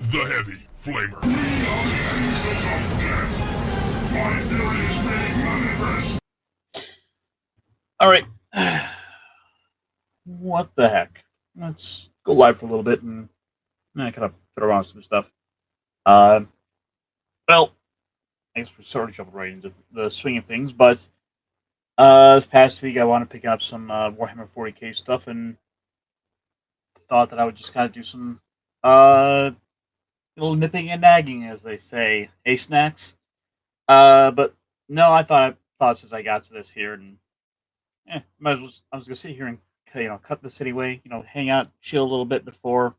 The Heavy Flamer. Alright. What the heck? Let's go live for a little bit and kind of throw on some stuff. Uh, well, I guess we're sort of jumping right into the swing of things, but this past week I wanted to pick up some Warhammer 40k stuff and thought that I would just kind of do some uh, little nipping and nagging, as they say. Hey, snacks. But no, I thought since I got to this here and might as well. I was gonna sit here and cut this anyway. Hang out, chill a little bit before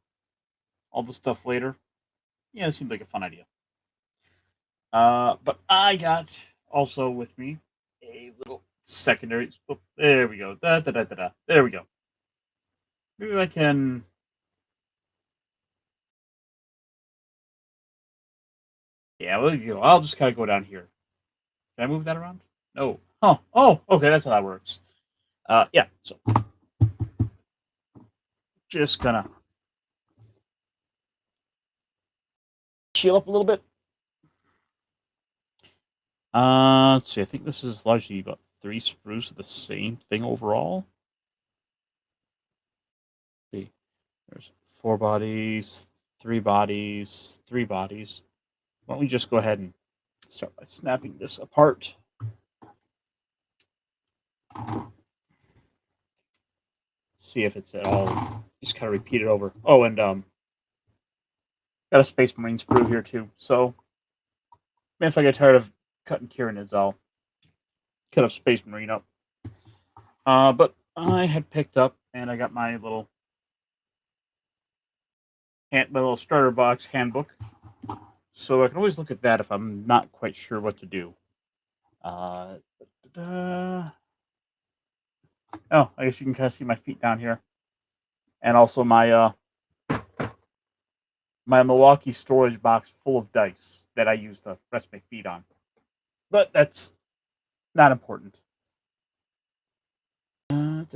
all the stuff later. Yeah, it seemed like a fun idea. But I got also with me a little secondary. Oh, there we go. Da, da, da, da, da. There we go. Maybe I can. Yeah, well, I'll just kind of go down here. Can I move that around? No. Oh, oh, okay, that's how that works. Yeah. So just gonna chill up a little bit. Let's see. I think this is largely about 3 sprues of the same thing overall. See, there's 4 bodies, 3 bodies, 3 bodies. Why don't we just go ahead and start by snapping this apart? See if it's at all. Just kind of repeat it over. Oh, and got a Space Marine sprue here too. So, man, if I get tired of cutting Tyranids, I'll cut a Space Marine up. But I had picked up, and I got my little starter box handbook. So I can always look at that if I'm not quite sure what to do. Oh, I guess you can kind of see my feet down here, and also my Milwaukee storage box full of dice that I use to rest my feet on. But that's not important. Let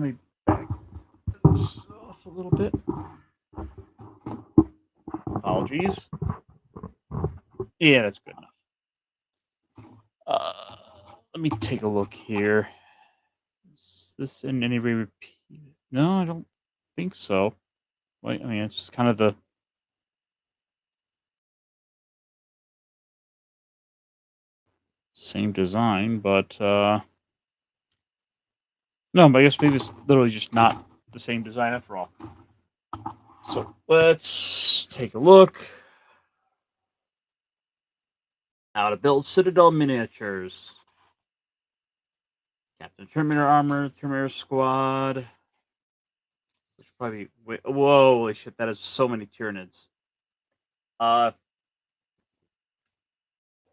me back this off a little bit. Apologies. Yeah, that's good enough. Let me take a look here. Is this in any way repeated? No, I don't think so. Wait, I mean, it's just kind of the same design, but no, but I guess maybe it's literally just not the same design after all. So let's take a look. How to build Citadel miniatures. Captain Terminator armor, Terminator squad. Which probably wait, whoa, holy shit, that is so many Tyranids. Oh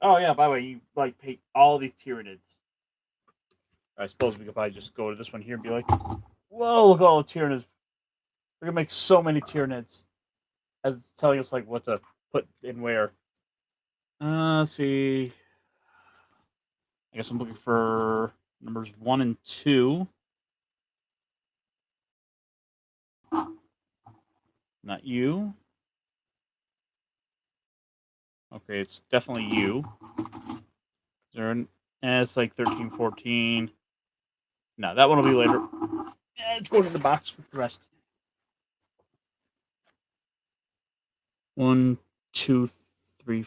yeah, by the way, you like paint all these Tyranids. I suppose we could probably just go to this one here and be like, whoa, look at all the Tyranids. We're gonna make so many Tyranids. As it's telling us like what to put in where. Let's see. I guess I'm looking for numbers 1 and 2. Not you. Okay, it's definitely you. It's like 13, 14. No, that one will be later. It's going in the box with the rest. 1, 2, 3.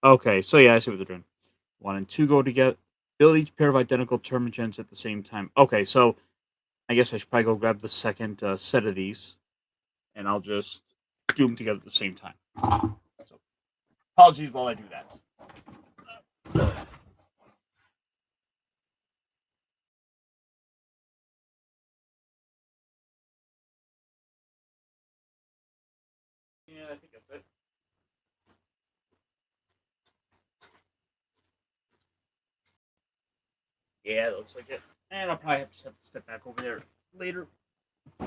Okay, so yeah, I see what they're doing. 1 and 2 go together. Build each pair of identical Termagants at the same time. Okay, so I guess I should probably go grab the second set of these, and I'll just do them together at the same time. So, apologies while I do that. Yeah, I think that's it. Yeah, that looks like it. And I'll probably have to step back over there later. The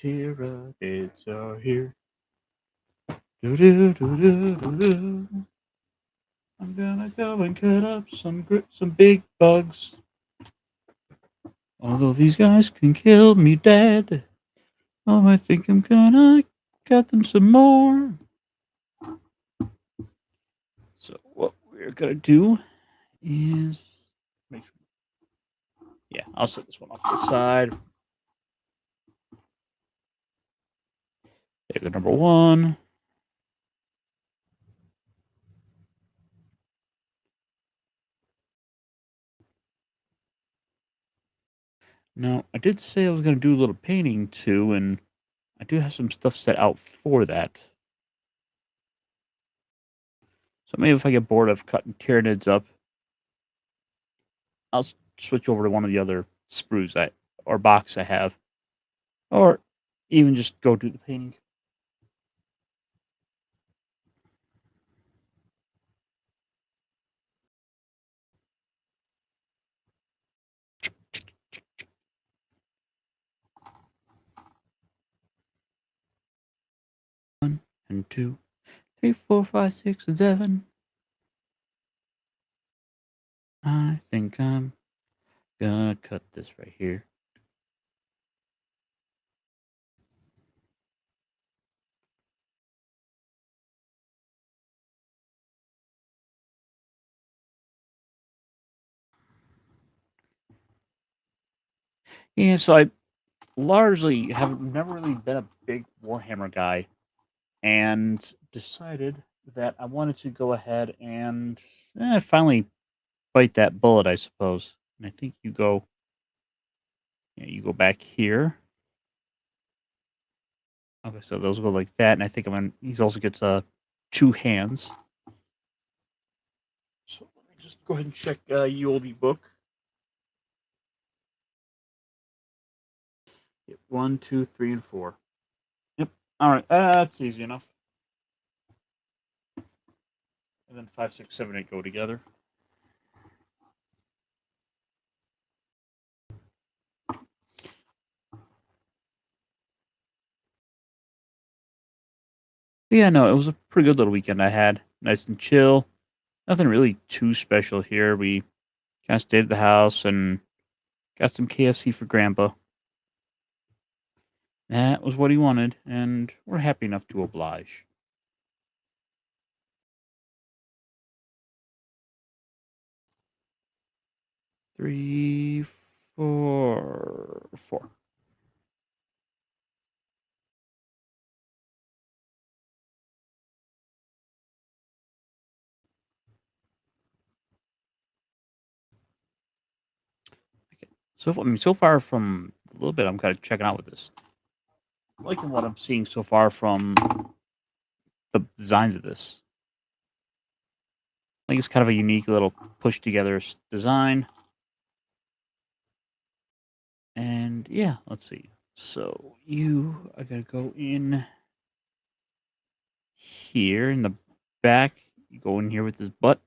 Tyranids are here. Do do do do do do. I'm gonna go and cut up some big bugs. Although these guys can kill me dead, oh, I think I'm gonna cut them some more. So what we're gonna do is make sure. Yeah, I'll set this one off to the side. There go number one. Now, I did say I was going to do a little painting too, and I do have some stuff set out for that. So maybe if I get bored of cutting Tyranids up, I'll switch over to one of the other sprues or box I have, or even just go do the painting. One and two, three, four, five, six, and seven. I think I'm gonna cut this right here. Yeah, so I largely have never really been a big Warhammer guy, and decided that I wanted to go ahead and finally bite that bullet, I suppose. And I think you go back here. Okay, so those go like that, and I think he also gets two hands. So let me just go ahead and check Yoldi book. Yep, 1, 2, 3, and 4. Yep. All right, that's easy enough. And then 5, 6, 7, 8 go together. Yeah, no, it was a pretty good little weekend I had. Nice and chill. Nothing really too special here. We kind of stayed at the house and got some KFC for Grandpa. That was what he wanted, and we're happy enough to oblige. Three, four, four. Okay. So far from a little bit, I'm kind of checking out with this. I'm liking what I'm seeing so far from the designs of this. I think it's kind of a unique little push together design. And yeah, let's see. So I gotta go in here in the back. You go in here with his butt.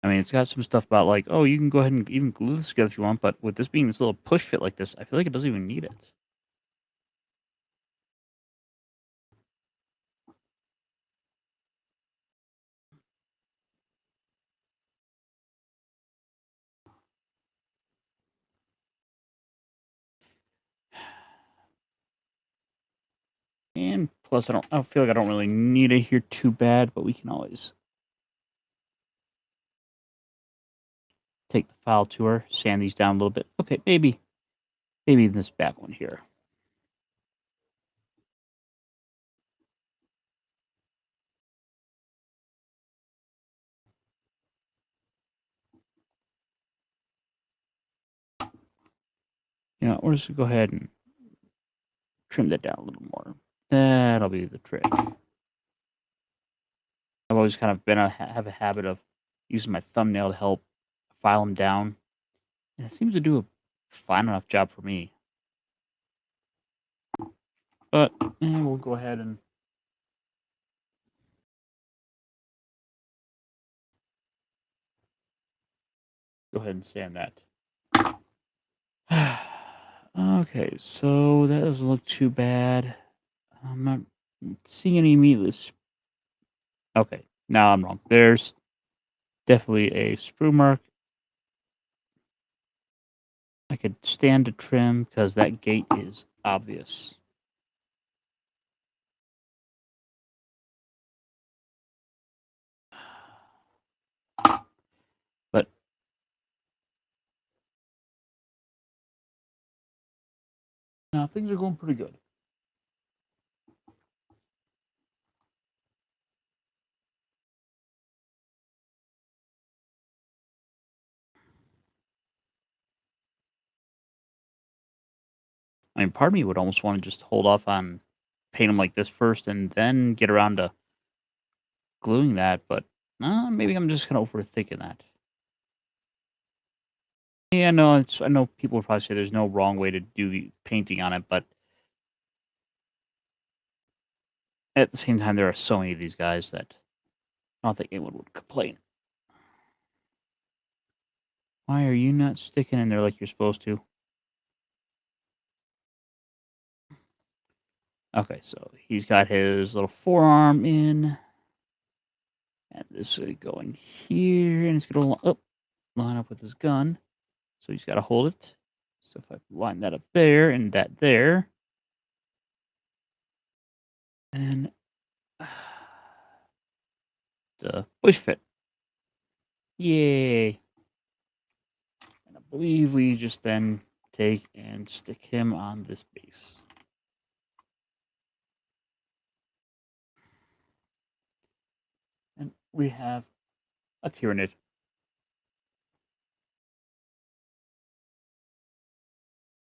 I mean, it's got some stuff about like, oh, you can go ahead and even glue this together if you want, but with this being this little push fit like this, I feel like it doesn't even need it. And plus, I don't feel like I don't really need it here too bad, but we can always take the file tour, sand these down a little bit. Okay, maybe this back one here. You know, we're just gonna go ahead and trim that down a little more. That'll be the trick. I've always kind of have a habit of using my thumbnail to help file them down, and it seems to do a fine enough job for me. But we'll go ahead and Go ahead and sand that. Okay, so that doesn't look too bad. I'm not seeing any meatless. Okay, now I'm wrong. There's definitely a sprue mark. I could stand to trim because that gate is obvious. But now things are going pretty good. I mean, part of me would almost want to just hold off on paint them like this first and then get around to gluing that, but maybe I'm just kind of overthinking that. Yeah, no, I know people would probably say there's no wrong way to do the painting on it, but at the same time, there are so many of these guys that I don't think anyone would complain. Why are you not sticking in there like you're supposed to? Okay, so he's got his little forearm in, and this is going here, and it's going to line up with his gun. So he's got to hold it. So if I line that up there and that there, and the bush fit. Yay! And I believe we just then take and stick him on this base. And we have a Tyranid.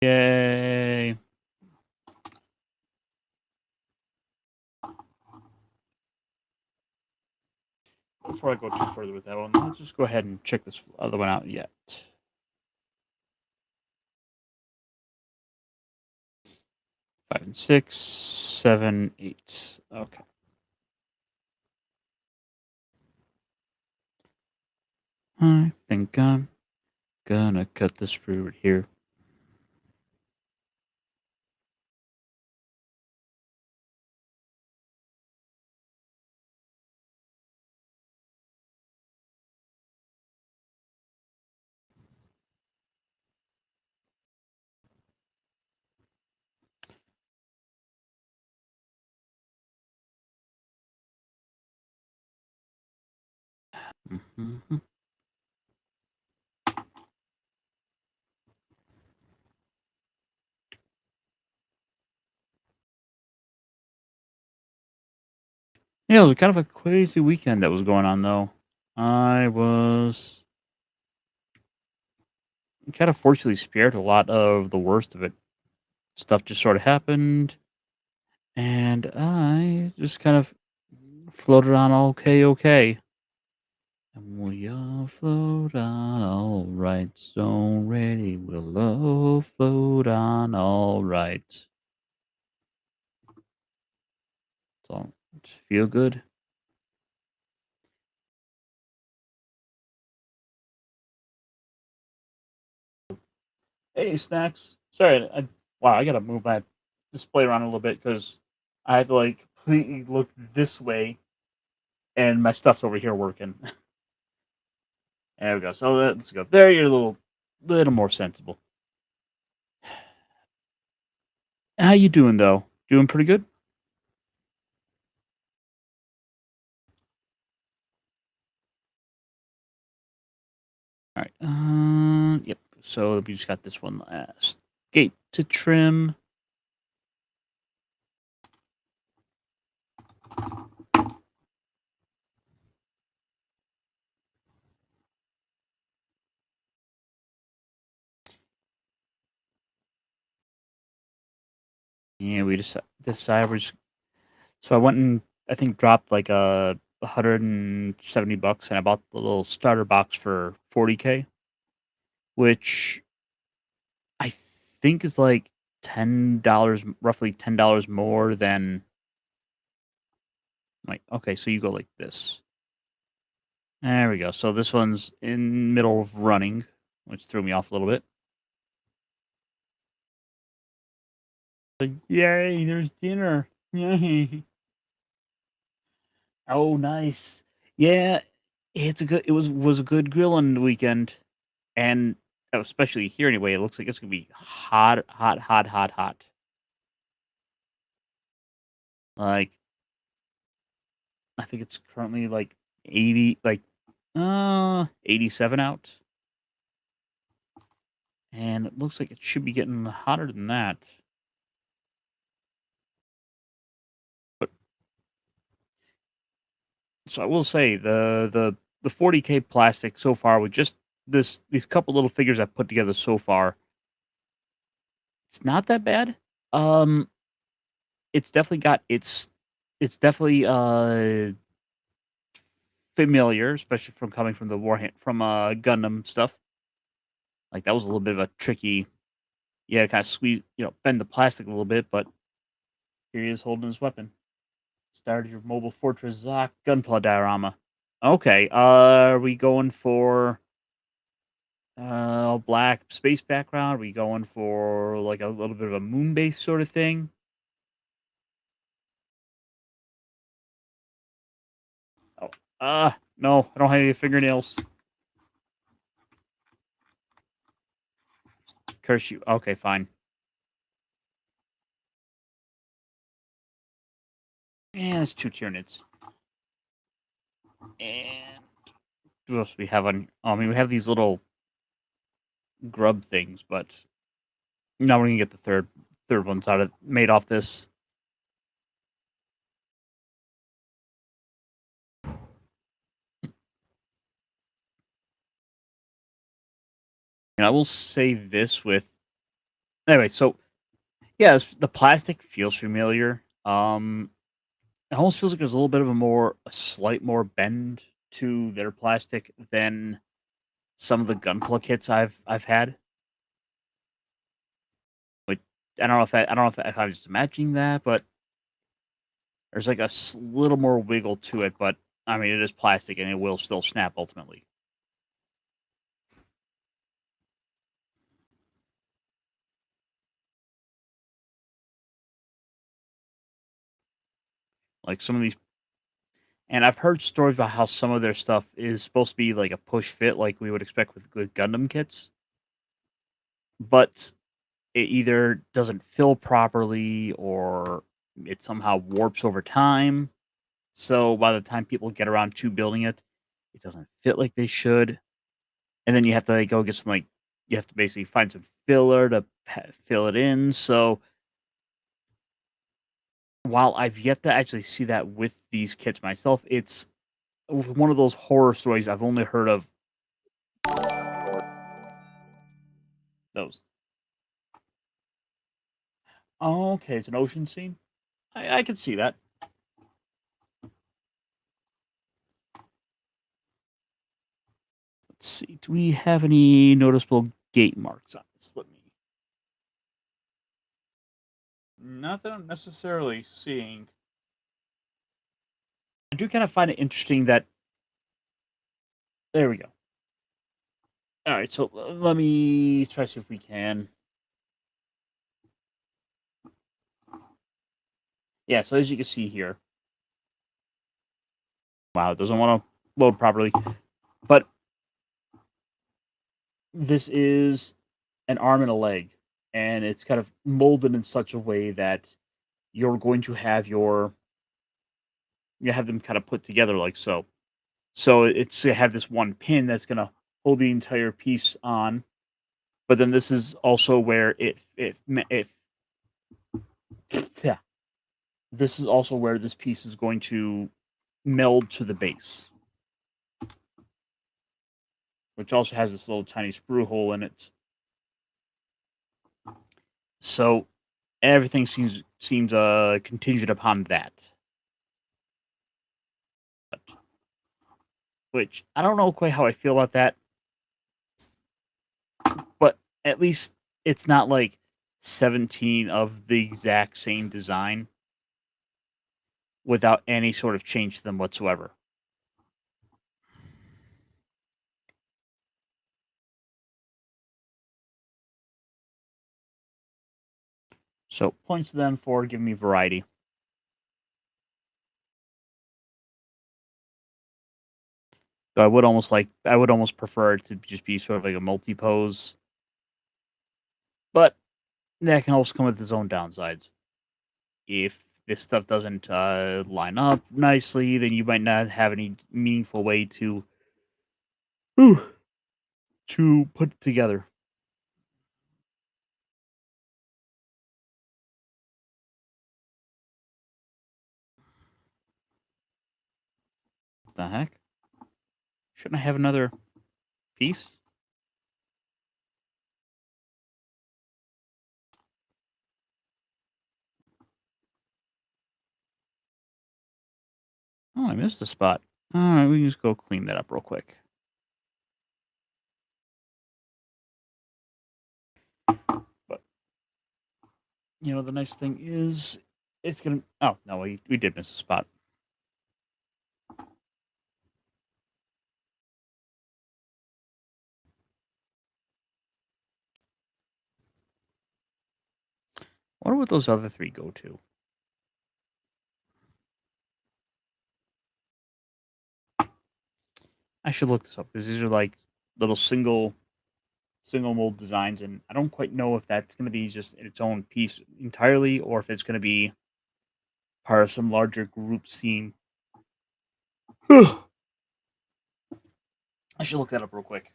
Yay! Before I go too further with that one, let's just go ahead and check this other one out yet. Five and 6, 7, 8. Okay. I think I'm gonna cut this sprue right here. Mm-hmm. Yeah, it was kind of a crazy weekend that was going on, though. I was kind of fortunately spared a lot of the worst of it. Stuff just sort of happened, and I just kind of floated on okay, okay. And we all float on all right, so ready, we'll all float on all right. So, just feel good. Hey, Snacks. Sorry, wow, I gotta move my display around a little bit because I had to like completely look this way, and my stuff's over here working. There we go. So let's go. There, you're a little more sensible. How you doing though? Doing pretty good. All right. Yep. So we just got this one last gate to trim. Yeah, we just decided we're just. So I went and I think dropped like a $170, and I bought the little starter box for 40K, which I think is like $10, roughly $10 more than. Like, okay, so you go like this. There we go. So this one's in middle of running. which threw me off a little bit. Like, yay, there's dinner. Yay. Oh, nice. Yeah, it was a good grilling weekend, and especially here anyway, it looks like it's gonna be hot, hot, hot, hot, hot. Like, I think it's currently like 80, like 87 out, and it looks like it should be getting hotter than that. But so I will say the 40K plastic so far with just these couple little figures I've put together so far, it's not that bad. Um, it's definitely got it's definitely familiar, especially from coming from the Warham from Gundam stuff. Like that was a little bit of a tricky, yeah, kind of squeeze, bend the plastic a little bit, but here he is holding his weapon. Started your mobile fortress Zoc gunpla diorama. Okay, are we going for black space background? Are we going for like a little bit of a moon base sort of thing? Oh, no, I don't have any fingernails. Curse you. Okay, fine. And it's two Tyranids. And what else do we have on? I mean, we have these little grub things, but now we're gonna get the third ones out of made off this. And I will say this with anyway. So yeah, the plastic feels familiar. It almost feels like there's a little bit of a slight more bend to their plastic than some of the Gunpla kits I've had. Like I don't know if I'm just imagining that, but there's like a little more wiggle to it. But I mean, it is plastic and it will still snap ultimately. Like some of these, and I've heard stories about how some of their stuff is supposed to be like a push fit, like we would expect with good Gundam kits, but it either doesn't fill properly or it somehow warps over time. So by the time people get around to building it, it doesn't fit like they should. And then you have to like, go get some like you have to basically find some filler to fill it in. So while I've yet to actually see that with these kits myself, it's one of those horror stories I've only heard of those. Oh, okay, it's an ocean scene. I can see that. Let's see. Do we have any noticeable gate marks on this? Let me. Not that I'm necessarily seeing. I do kind of find it interesting that. There we go. All right, so let me try to see if we can. Yeah, so as you can see here, wow, it doesn't want to load properly. But this is an arm and a leg, and it's kind of molded in such a way that you're going to have you have them kind of put together like so. So it's to have this one pin that's going to hold the entire piece on. But then this is also where it yeah, this is also where this piece is going to meld to the base, which also has this little tiny sprue hole in it. So everything seems contingent upon that. Which I don't know quite how I feel about that, but at least it's not like 17 of the exact same design without any sort of change to them whatsoever. So points to them for giving me variety. Though I would almost prefer it to just be sort of like a multi pose, but that can also come with its own downsides. If this stuff doesn't line up nicely, then you might not have any meaningful way whew, to put it together. What the heck? Shouldn't I have another piece? Oh, I missed a spot. All right, we can just go clean that up real quick. But the nice thing is, it's gonna. Oh no, we did miss a spot. I wonder what those other three go to. I should look this up because these are like little single mold designs, and I don't quite know if that's going to be just its own piece entirely, or if it's going to be part of some larger group scene. I should look that up real quick.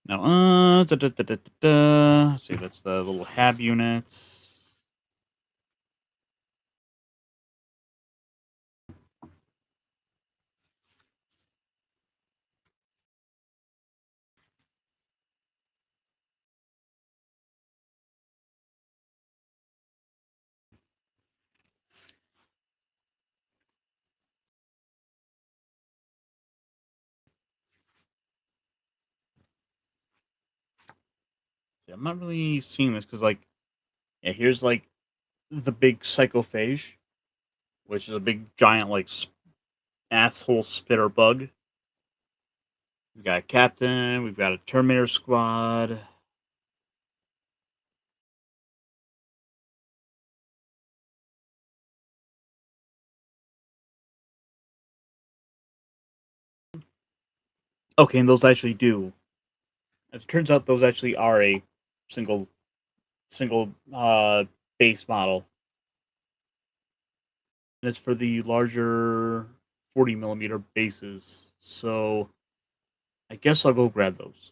Now, let's see, that's the little hab units. See, I'm not really seeing this because, like, yeah, here's like the big psychophage, which is a big giant like asshole spitter bug. We've got a captain. We've got a Terminator squad. Okay, and those actually do. As it turns out, those actually are a single single base model, and it's for the larger 40 millimeter bases. So I guess I'll go grab those.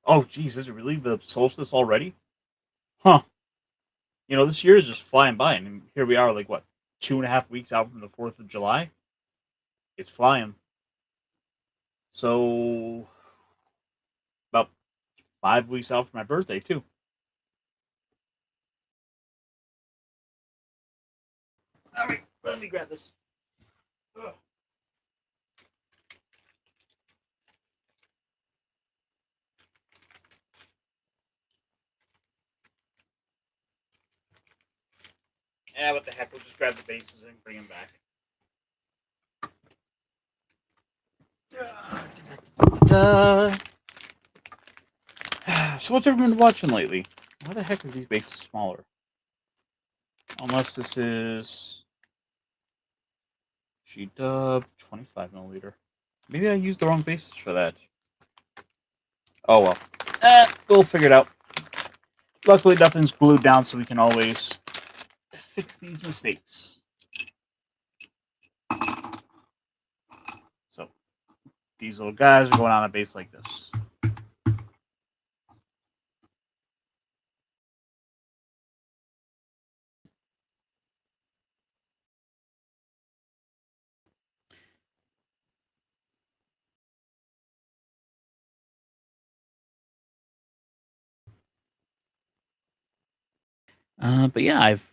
Oh, geez, is it really the solstice already? Huh. This year is just flying by, and here we are, like what, 2.5 weeks out from the 4th of July. It's flying. So about 5 weeks out from my birthday too. All right, let me grab this. Ugh. Yeah, what the heck? We'll just grab the bases and bring them back. So what's everyone been watching lately? Why the heck are these bases smaller? Unless this is G-Dub 25 milliliter. Maybe I used the wrong bases for that. Oh well. We'll figure it out. Luckily, nothing's glued down, so we can always fix these mistakes. So these little guys are going on a base like this. But yeah, I've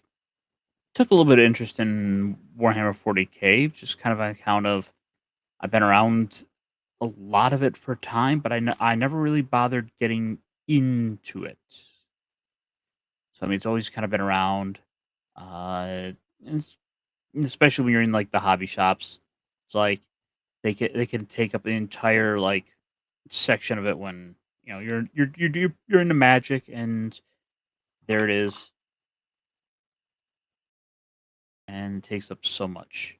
took a little bit of interest in Warhammer 40k, just kind of on account of I've been around a lot of it for time, but I never really bothered getting into it. So I mean, it's always kind of been around. And especially when you're in like the hobby shops, it's like they can take up the entire like section of it when you're into magic, and there it is, and it takes up so much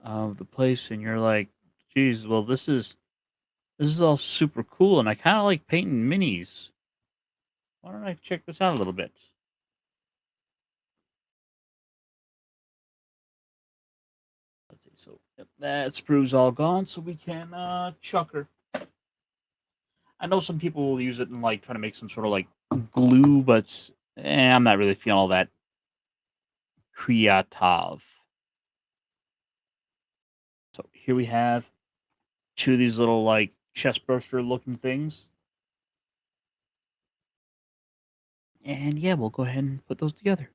of the place, and you're like, geez, well, this is all super cool, and I kind of like painting minis. Why don't I check this out a little bit? Let's see. So yep, that sprue's all gone, so we can chuck her. I know some people will use it and like try to make some sort of like glue, but I'm not really feeling all that creative. So here we have two of these little like chest burster looking things. And yeah, we'll go ahead and put those together.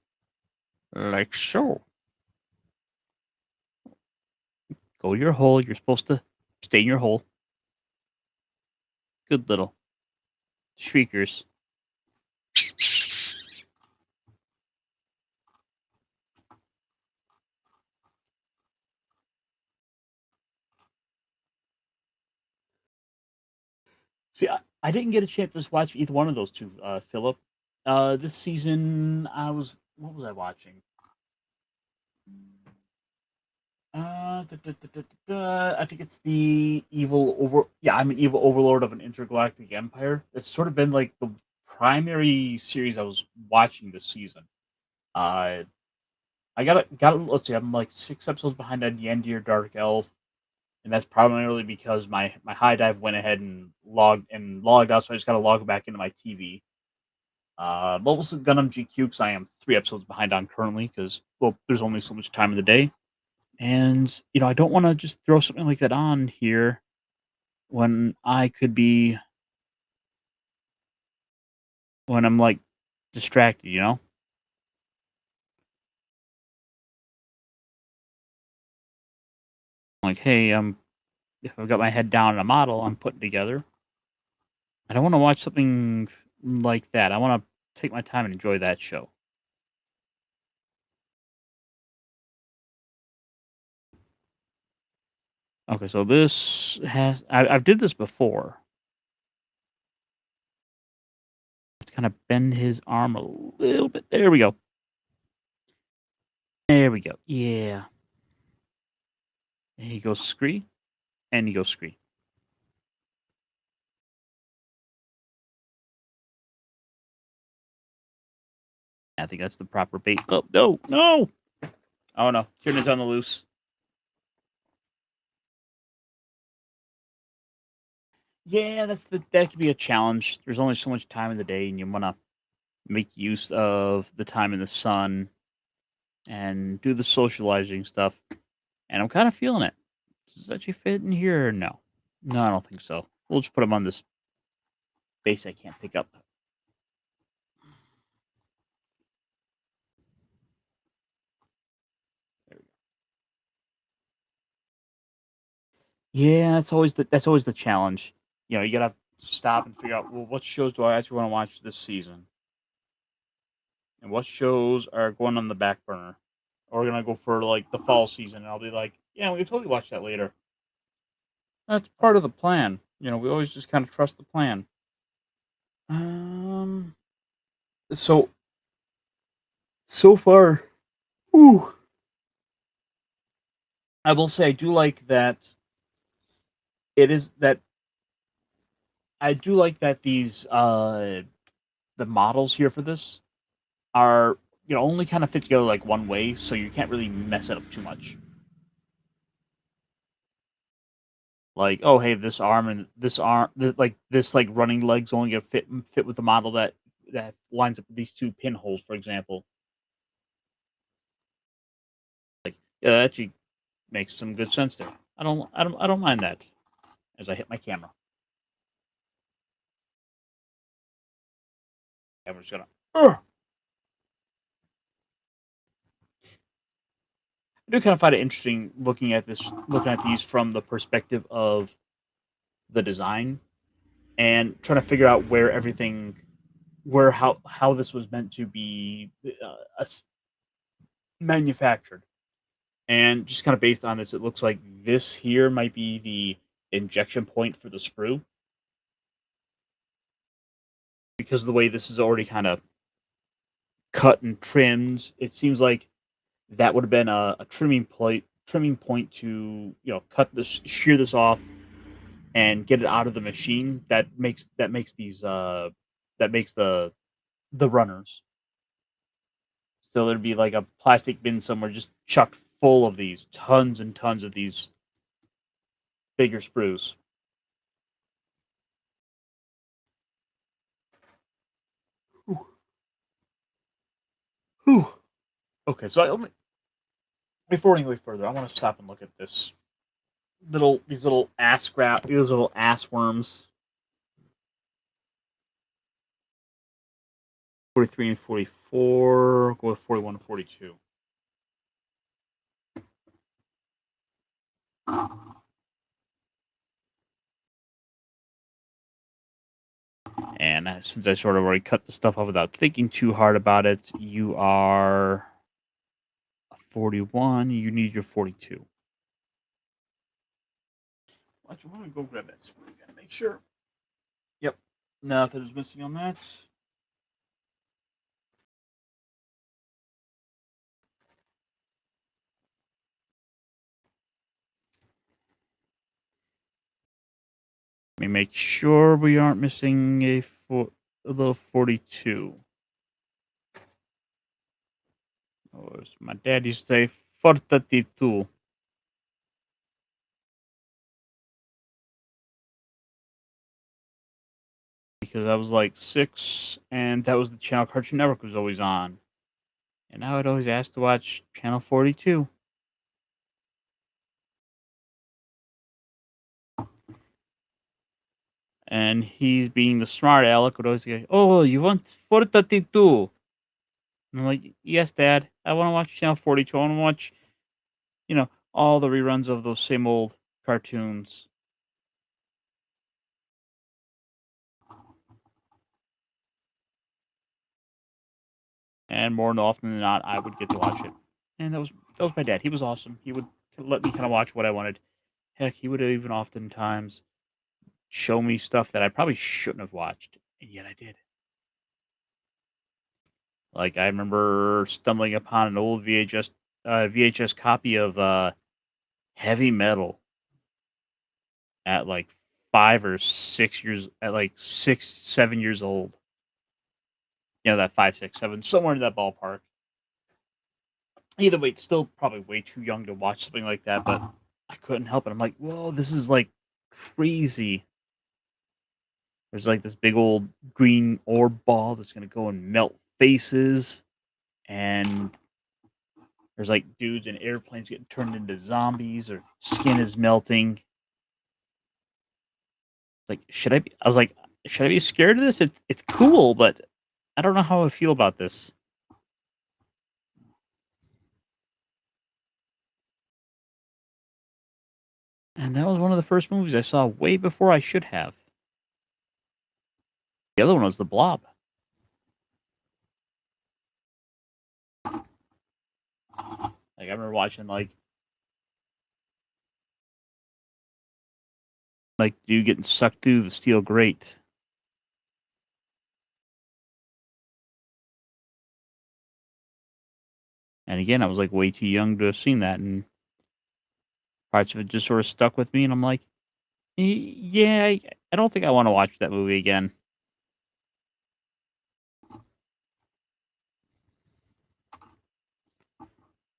Like so. Go to your hole. You're supposed to stay in your hole. Good little shriekers. See, I didn't get a chance to watch either one of those two, Philip. This season, what was I watching? I think it's the evil over. Yeah, I'm an evil overlord of an intergalactic empire. It's sort of been like the primary series I was watching this season. Uh, I got. Let's see, I'm like 6 episodes behind on Yandir Dark Elf, and that's primarily because my high dive went ahead and logged out, so I just got to log back into my TV. Mobile Suit Gundam GQ, because I am 3 episodes behind on currently, because well, there's only so much time in the day. And, I don't want to just throw something like that on here when I could be, when I'm like distracted. Like, hey, if I've got my head down on a model I'm putting together, I don't want to watch something like that. I want to take my time and enjoy that show. Okay, so I've did this before. Let's kind of bend his arm a little bit. There we go. There we go. Yeah. And he goes scree, and he goes scree. I think that's the proper bait. Oh, no, no. Oh, no. Tyranids on the loose. Yeah, that could be a challenge. There's only so much time in the day, and you want to make use of the time in the sun and do the socializing stuff. And I'm kind of feeling it. Does that actually fit in here? No. No, I don't think so. We'll just put him on this base I can't pick up. There we go. Yeah, that's always the challenge. You gotta stop and figure out, well, what shows do I actually want to watch this season, and what shows are going on the back burner, or we're gonna go for like the fall season. And I'll be like, yeah, we can totally watch that later. That's part of the plan. We always just kind of trust the plan. Um. So so far, ooh, I will say I do like that. It is that I do like that these the models here for this are only kind of fit together like one way, so you can't really mess it up too much. Like, oh hey, this arm and this arm, like this like running legs only gonna fit with the model that lines up with these two pinholes, for example. Yeah, that actually makes some good sense there. I don't mind that as I hit my camera. I'm just gonna. Ugh! I do kind of find it interesting looking at these from the perspective of the design and trying to figure out where everything where how this was meant to be manufactured. And just kind of based on this, it looks like this here might be the injection point for the sprue because of the way this is already kind of cut and trimmed. It seems like that would have been a trimming point to cut this, shear this off, and get it out of the machine. That makes these that makes the runners. So there'd be like a plastic bin somewhere just chucked full of these, tons and tons of these bigger sprues. Whew. Okay, so before we go any further, I want to stop and look at these little these little ass worms. 43 and 44. Go with 41 and 42. And since I sort of already cut the stuff off without thinking too hard about it, you are a 41. You need your 42. Actually, I'm going to go grab that screw again. Make sure. Yep. Nothing is missing on that. Let me make sure we aren't missing a little 42. Oh, as my dad used to say, 42. Because I was like 6, and that was the channel Cartoon Network was always on. And I would always ask to watch channel 42. And he's being the smart aleck would always go, "Oh, you want 42?" And I'm like, "Yes, Dad. I want to watch channel 42. I want to watch, all the reruns of those same old cartoons." And more often than not, I would get to watch it. And that was my dad. He was awesome. He would let me kind of watch what I wanted. Heck, he would even oftentimes show me stuff that I probably shouldn't have watched, and yet I did. Like I remember stumbling upon an old VHS copy of Heavy Metal at like 5 or 6 years, at like 6, 7 years old. That 5, 6, 7, somewhere in that ballpark. Either way, it's still probably way too young to watch something like that, but I couldn't help it. I'm like, whoa, this is like crazy. There's like this big old green orb ball that's gonna go and melt faces, and there's like dudes in airplanes getting turned into zombies, or skin is melting. Like, should I be? I was like, should I be scared of this? It's cool, but I don't know how I feel about this. And that was one of the first movies I saw way before I should have. The other one was The Blob. Like I remember watching like dude getting sucked through the steel grate. And again, I was like way too young to have seen that, and parts of it just sort of stuck with me. And I'm like, Yeah, I don't think I want to watch that movie again."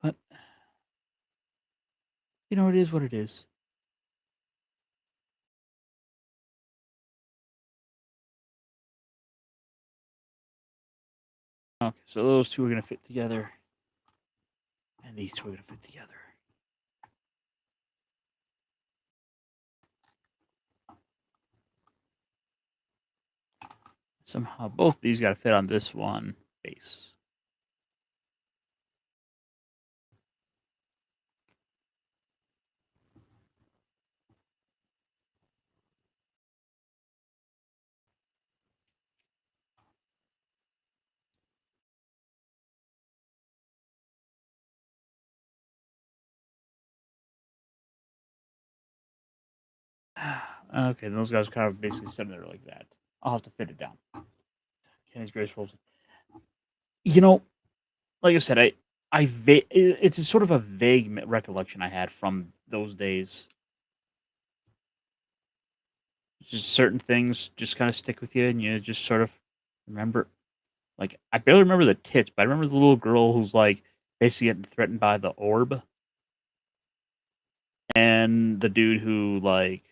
But it is what it is. Okay, so those two are gonna fit together, and these two are gonna fit together. Somehow, both these got to fit on this one base. Okay, those guys are kind of basically sitting there like that. I'll have to fit it down. Kenny's Grace Rolls. You know, like I said, it's a sort of a vague recollection I had from those days. Just certain things just kind of stick with you, and you just sort of remember. Like I barely remember the tits, but I remember the little girl who's like basically getting threatened by the orb, and the dude who like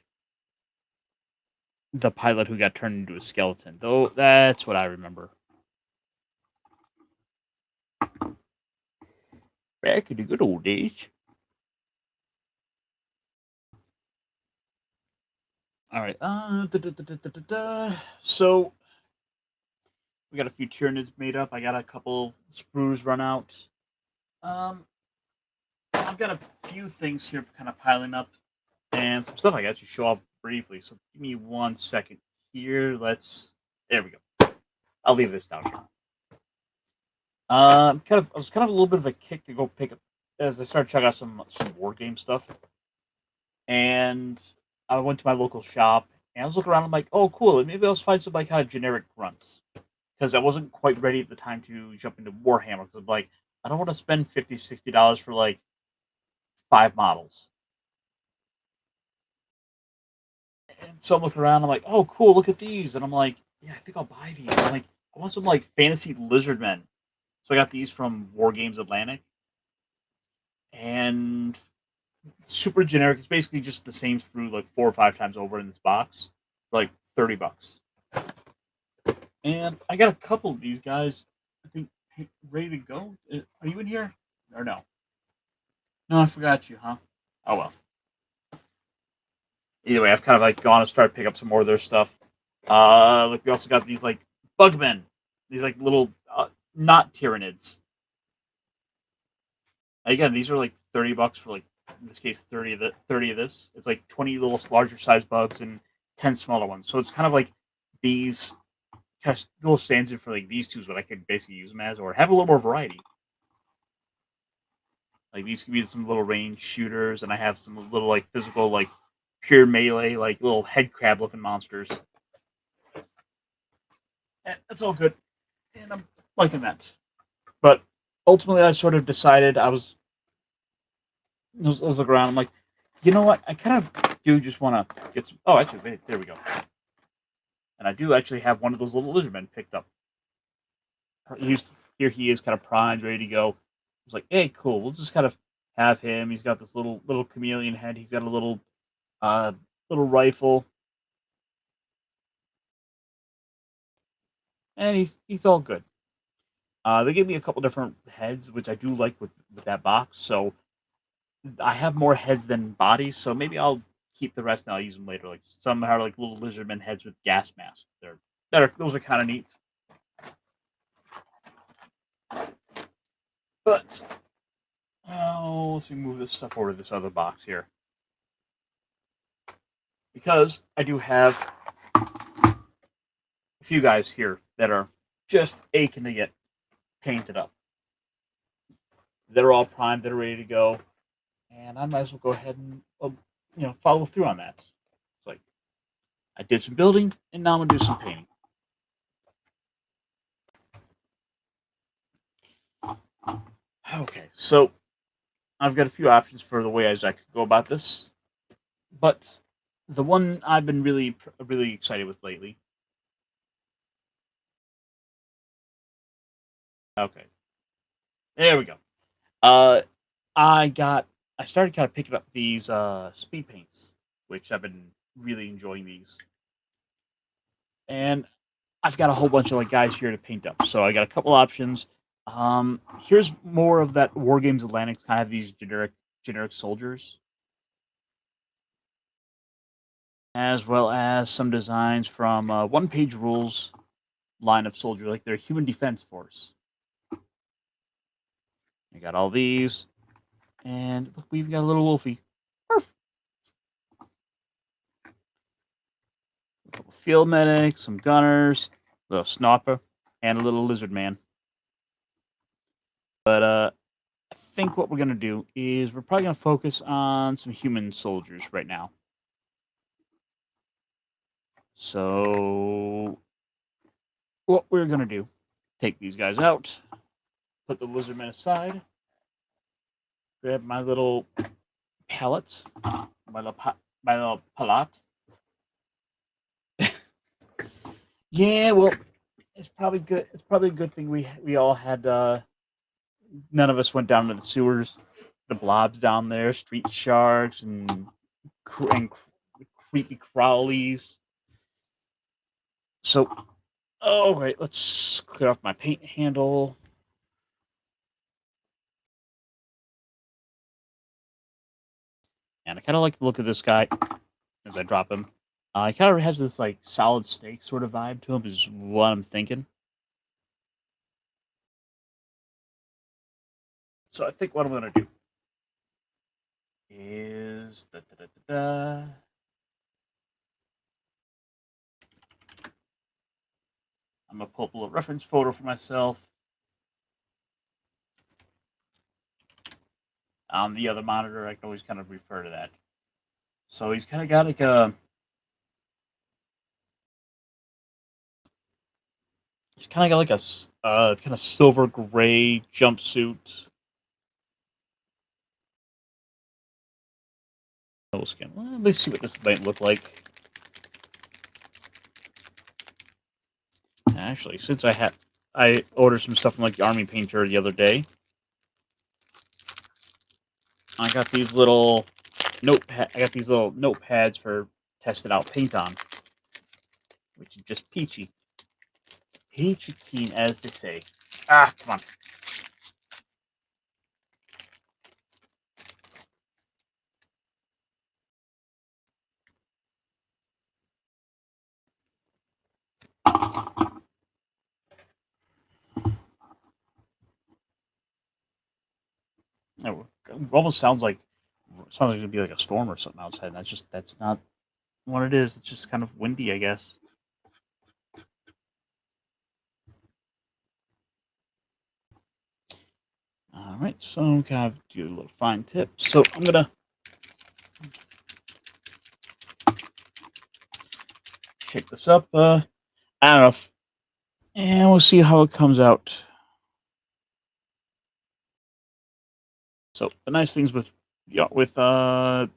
the pilot who got turned into a skeleton. Though that's what I remember. Back in the good old days. All right. So we got a few Tyranids made up. I got a couple sprues run out. Um, I've got a few things here kind of piling up, and some stuff I got to show off briefly. So give me 1 second here. There we go. I'll leave this down here. I was kind of a little bit of a kick to go pick up as I started checking out some war game stuff, and I went to my local shop and I was looking around. I'm like, oh, cool. Maybe I'll find some like kind of generic grunts because I wasn't quite ready at the time to jump into Warhammer because like I don't want to spend $50, $60 for like 5 models. And so I'm looking around. I'm like, oh, cool. Look at these. And I'm like, yeah, I think I'll buy these. I'm like, I want some like fantasy lizard men. So I got these from War Games Atlantic, and it's super generic. It's basically just the same sprue like 4 or 5 times over in this box, for like $30. And I got a couple of these guys. I think ready to go. Are you in here or no? No, I forgot you, huh? Oh well. Either way, I've kind of like gone and started pick up some more of their stuff. Like we also got these like bugmen, these like little not Tyranids. Again, these are like $30 for like in this case 30 of this. It's like 20 little larger size bugs and 10 smaller ones. So it's kind of like these kind of little stands in for like these two is what I could basically use them as, or have a little more variety. Like these could be some little range shooters, and I have some little like physical like pure melee like little head crab looking monsters. And that's all good, and I'm liking that. But ultimately, I sort of decided I was looking around. I'm like, you know what? I kind of do just want to get some. Oh, actually, wait, there we go. And I do actually have one of those little lizardmen picked up. Here he is, kind of primed, ready to go. I was like, hey, cool. We'll just kind of have him. He's got this little chameleon head. He's got a uh little rifle, and he's all good. They gave me a couple different heads, which I do like with that box. So I have more heads than bodies. So maybe I'll keep the rest and I'll use them later. Like some are like little lizardmen heads with gas masks. Those are kind of neat. But let's move this stuff over to this other box here because I do have a few guys here that are just aching to get painted up. They're all primed. They're ready to go, and I might as well go ahead and follow through on that. It's like I did some building, and now I'm gonna do some painting. Okay, so I've got a few options for the way I could go about this, but the one I've been really excited with lately. Okay, there we go. Uh, I started kind of picking up these speed paints, which I've been really enjoying these, and I've got a whole bunch of like guys here to paint up. So I got a couple options. Here's more of that War Games Atlantic kind of these generic soldiers, as well as some designs from One Page Rules line of soldier, like their Human Defense Force. I got all these, and look, we've got a little Wolfie. Perf. A couple field medics, some gunners, a little sniper, and a little lizard man. But I think what we're gonna do is we're probably gonna focus on some human soldiers right now. So what we're gonna do, take these guys out, put the lizardmen aside, grab my little pallets, my little palette. Yeah, well, it's probably good. It's probably a good thing we all had. None of us went down to the sewers. The blobs down there, street sharks, and creepy crawlies. So, oh right, let's clear off my paint handle. And I kind of like the look of this guy as I drop him. He kind of has this like Solid Snake sort of vibe to him. Is what I'm thinking. So I think what I'm gonna do is I'm gonna pull up a little reference photo for myself on the other monitor. I can always kind of refer to that. So he's kind of got like a he's kind of got like a kind of silver gray jumpsuit. Skin. Well, let's see what this might look like. Actually, since I ordered some stuff from like the Army Painter the other day. I got these little notepads for testing out paint on, which is just peachy. Peachy keen, as they say. Ah, come on. It almost sounds like it'd be like a storm or something outside. And that's not what it is. It's just kind of windy, I guess. All right, so we kind of do a little fine tip. So I'm gonna shake this up. I don't know, and we'll see how it comes out. So the nice things with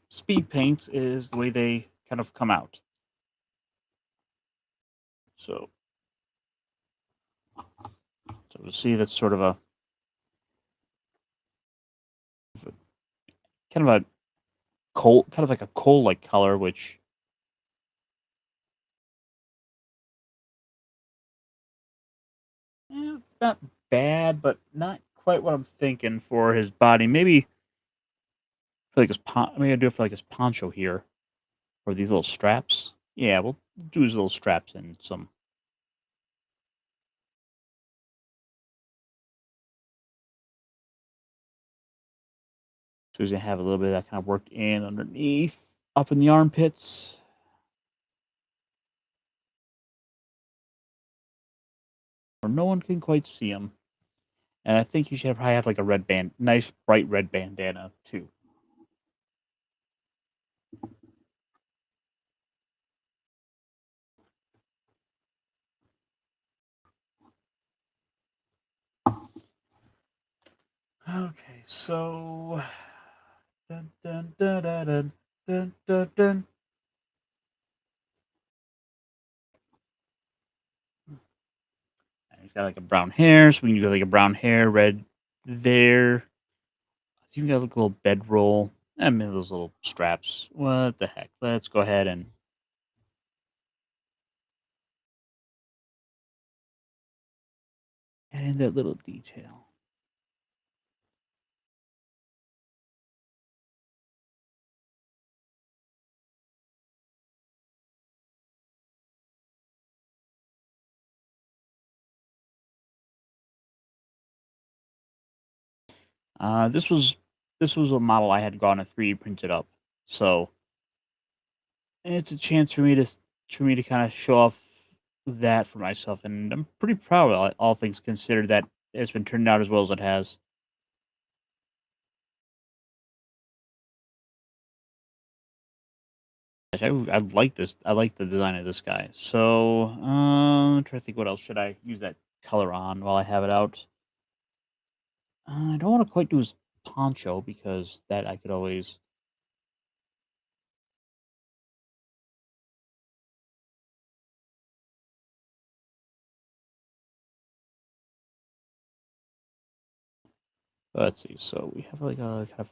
speed paints is the way they kind of come out. So we'll see that's sort of a kind of a kind of like a coal like color, which it's not bad, but not quite what I'm thinking for his body. Maybe for like maybe I do it for like his poncho here, or these little straps. Yeah, we'll do his little straps and some. So he's gonna have a little bit of that kind of worked in underneath, up in the armpits. Where no one can quite see him. And I think you should probably have like a nice bright red bandana too. Okay, so dun, dun, dun, dun, dun, dun, dun, dun. And he's got like a brown hair, so we can do like a brown hair, red there. So you can got like a little bedroll. I mean those little straps. What the heck? Let's go ahead and add in that little detail. Uh, this was this was a model I had gone and 3D printed up, so it's a chance for me to kind of show off that for myself, and I'm pretty proud of it, all things considered that it's been turned out as well as it has. I like this. I like the design of this guy. So, I'm trying to think what else should I use that color on while I have it out. I don't want to quite do his poncho because that I could always. Let's see. So we have like a kind of.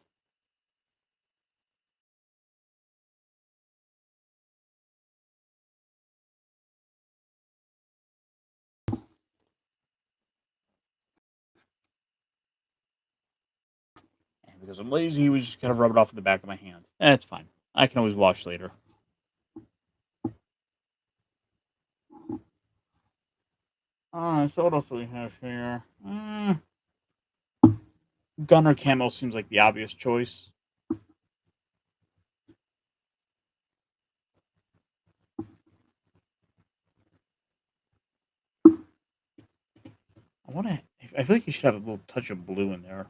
And because I'm lazy, we just kind of rub it off in the back of my hand. It's fine. I can always wash later. So what else do we have here? Gunner camo seems like the obvious choice. I want to. I feel like you should have a little touch of blue in there.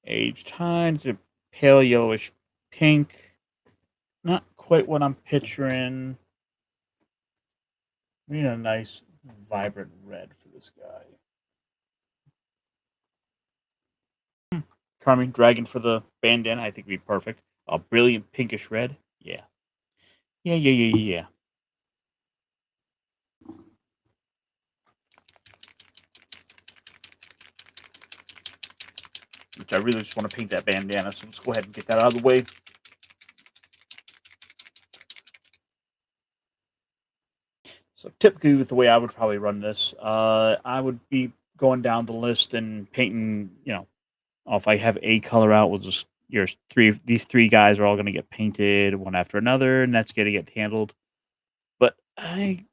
Aged Hind, a pale yellowish pink. Not quite what I'm picturing. We need a nice, vibrant red for this guy. Carmine Dragon for the bandana, I think would be perfect. A brilliant pinkish red. Yeah. Yeah. Which I really just want to paint that bandana, so let's go ahead and get that out of the way. So typically, with the way I would probably run this, I would be going down the list and painting. If I have a color out, we'll just these three guys are all going to get painted one after another, and that's going to get handled. But I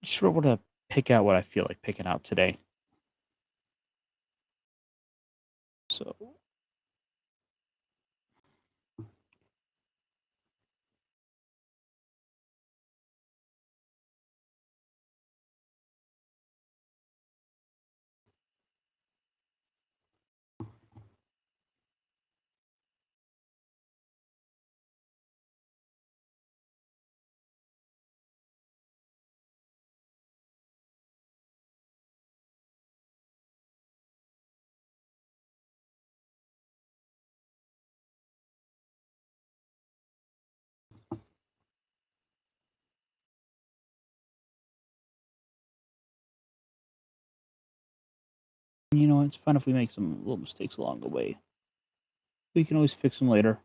just sort of want to pick out what I feel like picking out today. So it's fine if we make some little mistakes along the way. We can always fix them later.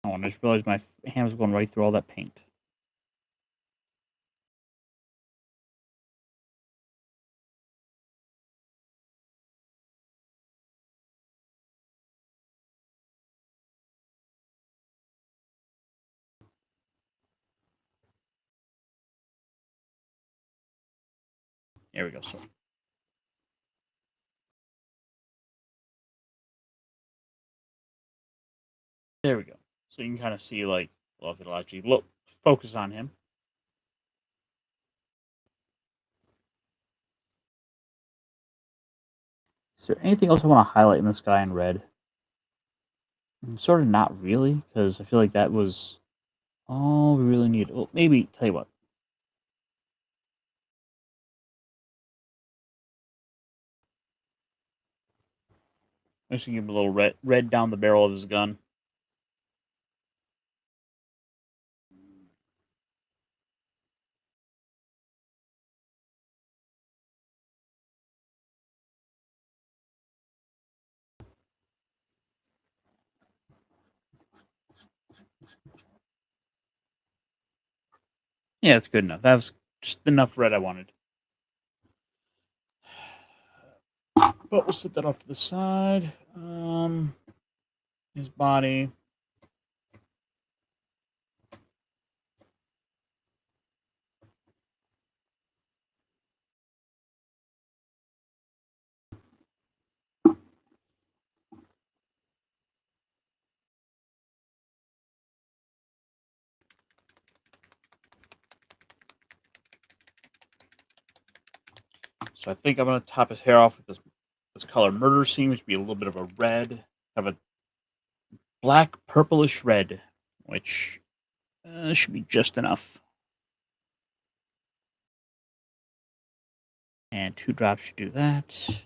Oh, and I just realized my hand was going right through all that paint. There we go. So there we go. So you can kind of see well, if it'll actually focus on him. Is there anything else I want to highlight in this guy in red? Sort of not really, because I feel like that was all we really need. Well, maybe tell you what. I'm just gonna give him a little red down the barrel of his gun. Yeah, that's good enough. That was just enough red I wanted. But we'll set that off to the side. His body. So I think I'm going to top his hair off with this color. Murder seems to be a little bit of a red, have a black purplish red, which should be just enough. And 2 drops should do that.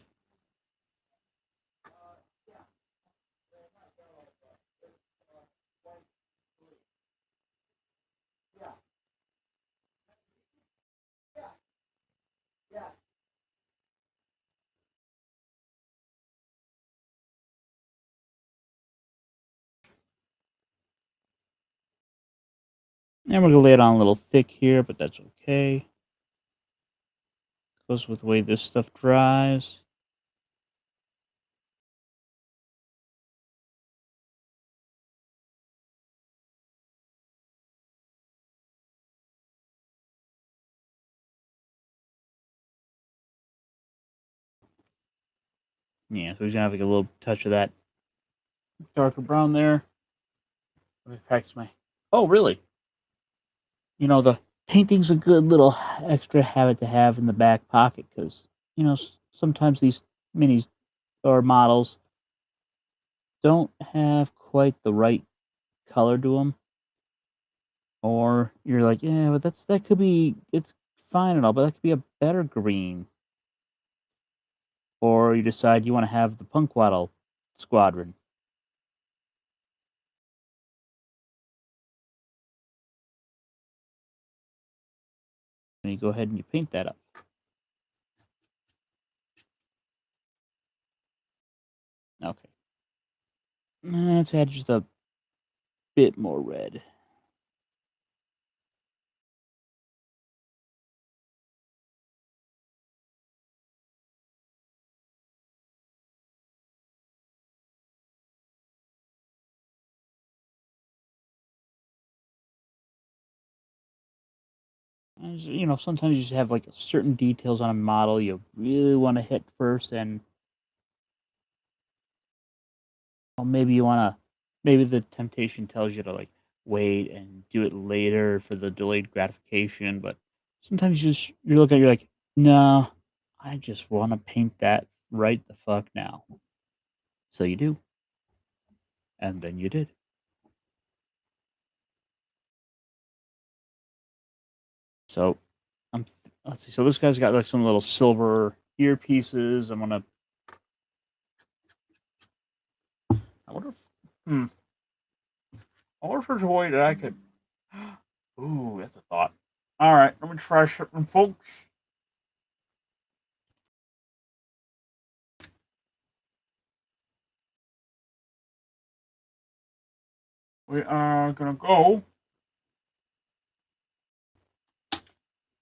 And we're going to lay it on a little thick here, but that's okay. Goes with the way this stuff dries. Yeah, so he's going to have like a little touch of that darker brown there. Let me practice my... Oh, really? You know, the painting's a good little extra habit to have in the back pocket because, you know, sometimes these minis or models don't have quite the right color to them. Or you're like, yeah, but that could be, it's fine and all, but that could be a better green. Or you decide you want to have the Punkwaddle Squadron. And you go ahead and you paint that up. Okay. Let's add just a bit more red. You know, sometimes you just have like certain details on a model you really want to hit first, and maybe you want to, maybe the temptation tells you to like wait and do it later for the delayed gratification. But sometimes you look at it, you're like, no, I just want to paint that right the fuck now. So you do, and then you did. So let's see. So this guy's got like some little silver earpieces. I wonder if I wonder if there's a way that I could. Ooh, that's a thought. All right, let me try something, folks. We are gonna go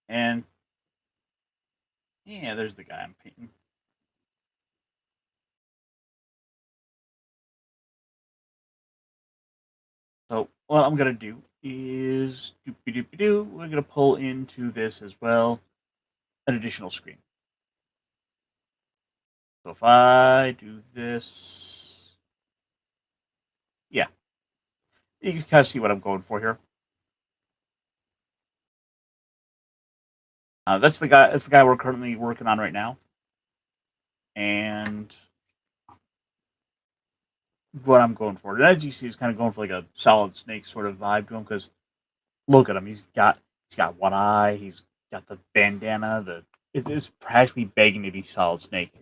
and yeah, there's the guy I'm painting. So what I'm gonna do is we're gonna pull into this as well an additional screen. So if I do this, yeah, you can kind of see what I'm going for here. That's the guy. That's the guy we're currently working on right now, and what I'm going for. And as you see, he's kind of going for like a Solid Snake sort of vibe to him because look at him. He's got one eye. He's got the bandana. It is practically begging to be Solid Snake.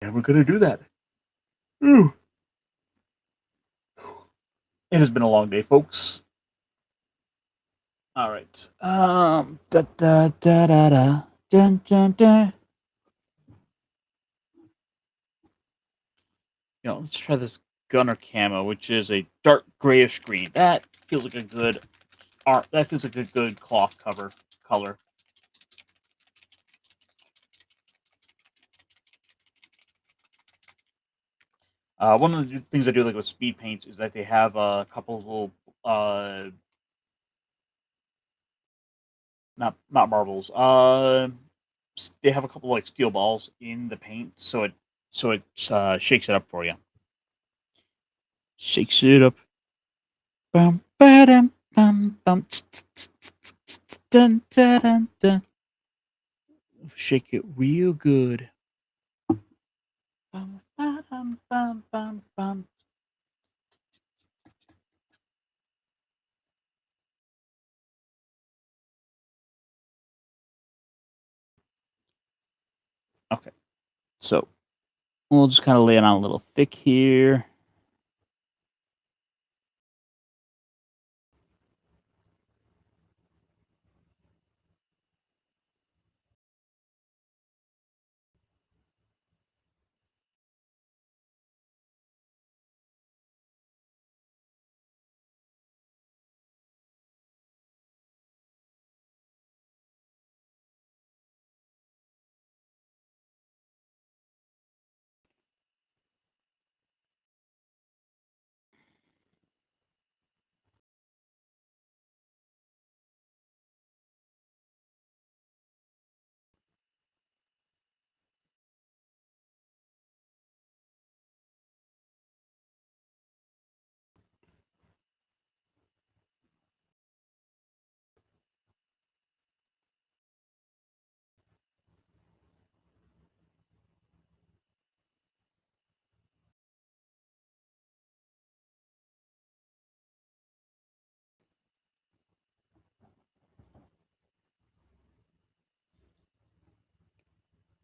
And we're gonna do that. Ooh. It has been a long day, folks. All right. Da da da da da. Dun, dun, dun. You know, let's try this Gunner camo, which is a dark grayish green. That feels like a good art. That feels like a good cloth cover color. One of the things I do like with speed paints is that they have a couple of little not marbles. They have a couple like steel balls in the paint, so it shakes it up for you. Shakes it up. Bum, ba-dum, bum, bum. Dun, dun, dun, dun. Shake it real good. Bum, ba-dum, bum, bum, bum. Okay, so we'll just kind of lay it on a little thick here.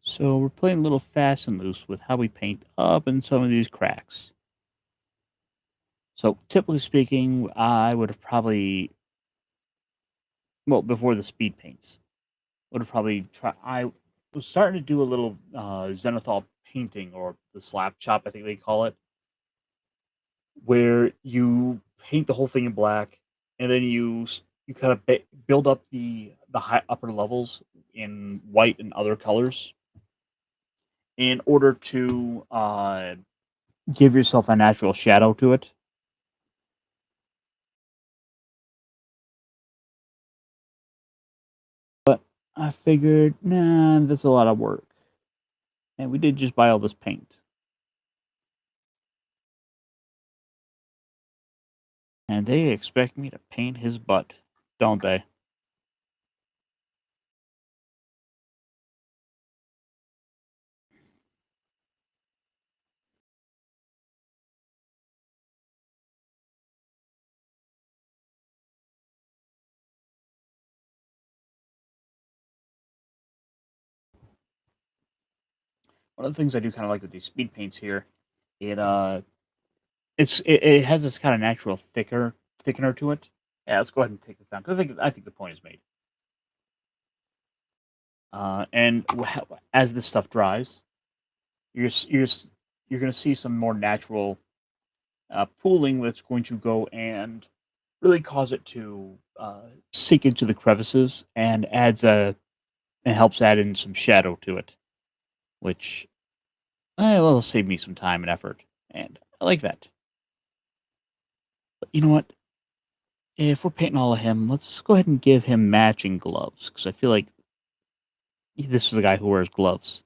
So we're playing a little fast and loose with how we paint up in some of these cracks. So typically speaking, I would have probably, well, before the speed paints, would have probably try. I was starting to do a little zenithal painting, or the slap chop, I think they call it, where you paint the whole thing in black, and then you kind of build up the high upper levels in white and other colors in order to give yourself a natural shadow to it. But I figured, nah, that's a lot of work, and we did just buy all this paint, and they expect me to paint his butt, don't they? One of the things I do kind of like with these speed paints here, it it has this kind of natural thickener to it. Yeah, let's go ahead and take this down because I think the point is made. And as this stuff dries, you're going to see some more natural pooling that's going to go and really cause it to sink into the crevices and and helps add in some shadow to it, which will save me some time and effort, and I like that. But you know what? If we're painting all of him, let's go ahead and give him matching gloves because I feel like this is a guy who wears gloves.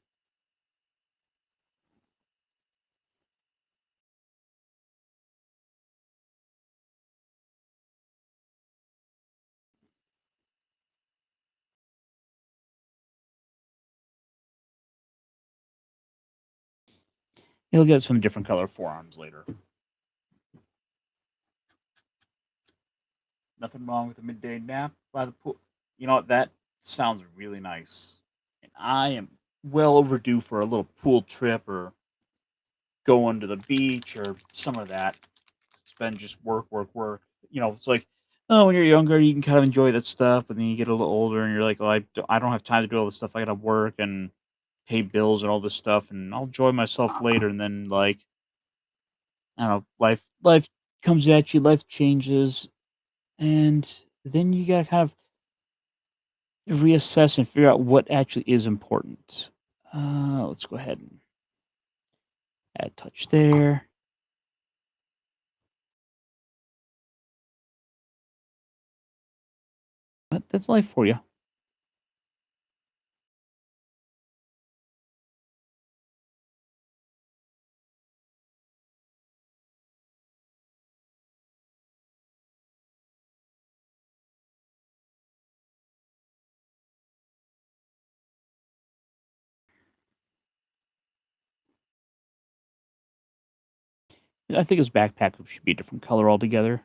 He'll get some different color forearms later. Nothing wrong with a midday nap by the pool. You know what? That sounds really nice. And I am well overdue for a little pool trip or going to the beach or some of that. It's been just work, work, work. It's like, oh, when you're younger, you can kind of enjoy that stuff, but then you get a little older and you're like, oh, I don't have time to do all this stuff. I got to work and pay bills and all this stuff, and I'll enjoy myself later. And then, like, I don't know, life comes at you, life changes, and then you got to kind of reassess and figure out what actually is important. Let's go ahead and add touch there. But that's life for you. I think his backpack should be a different color altogether.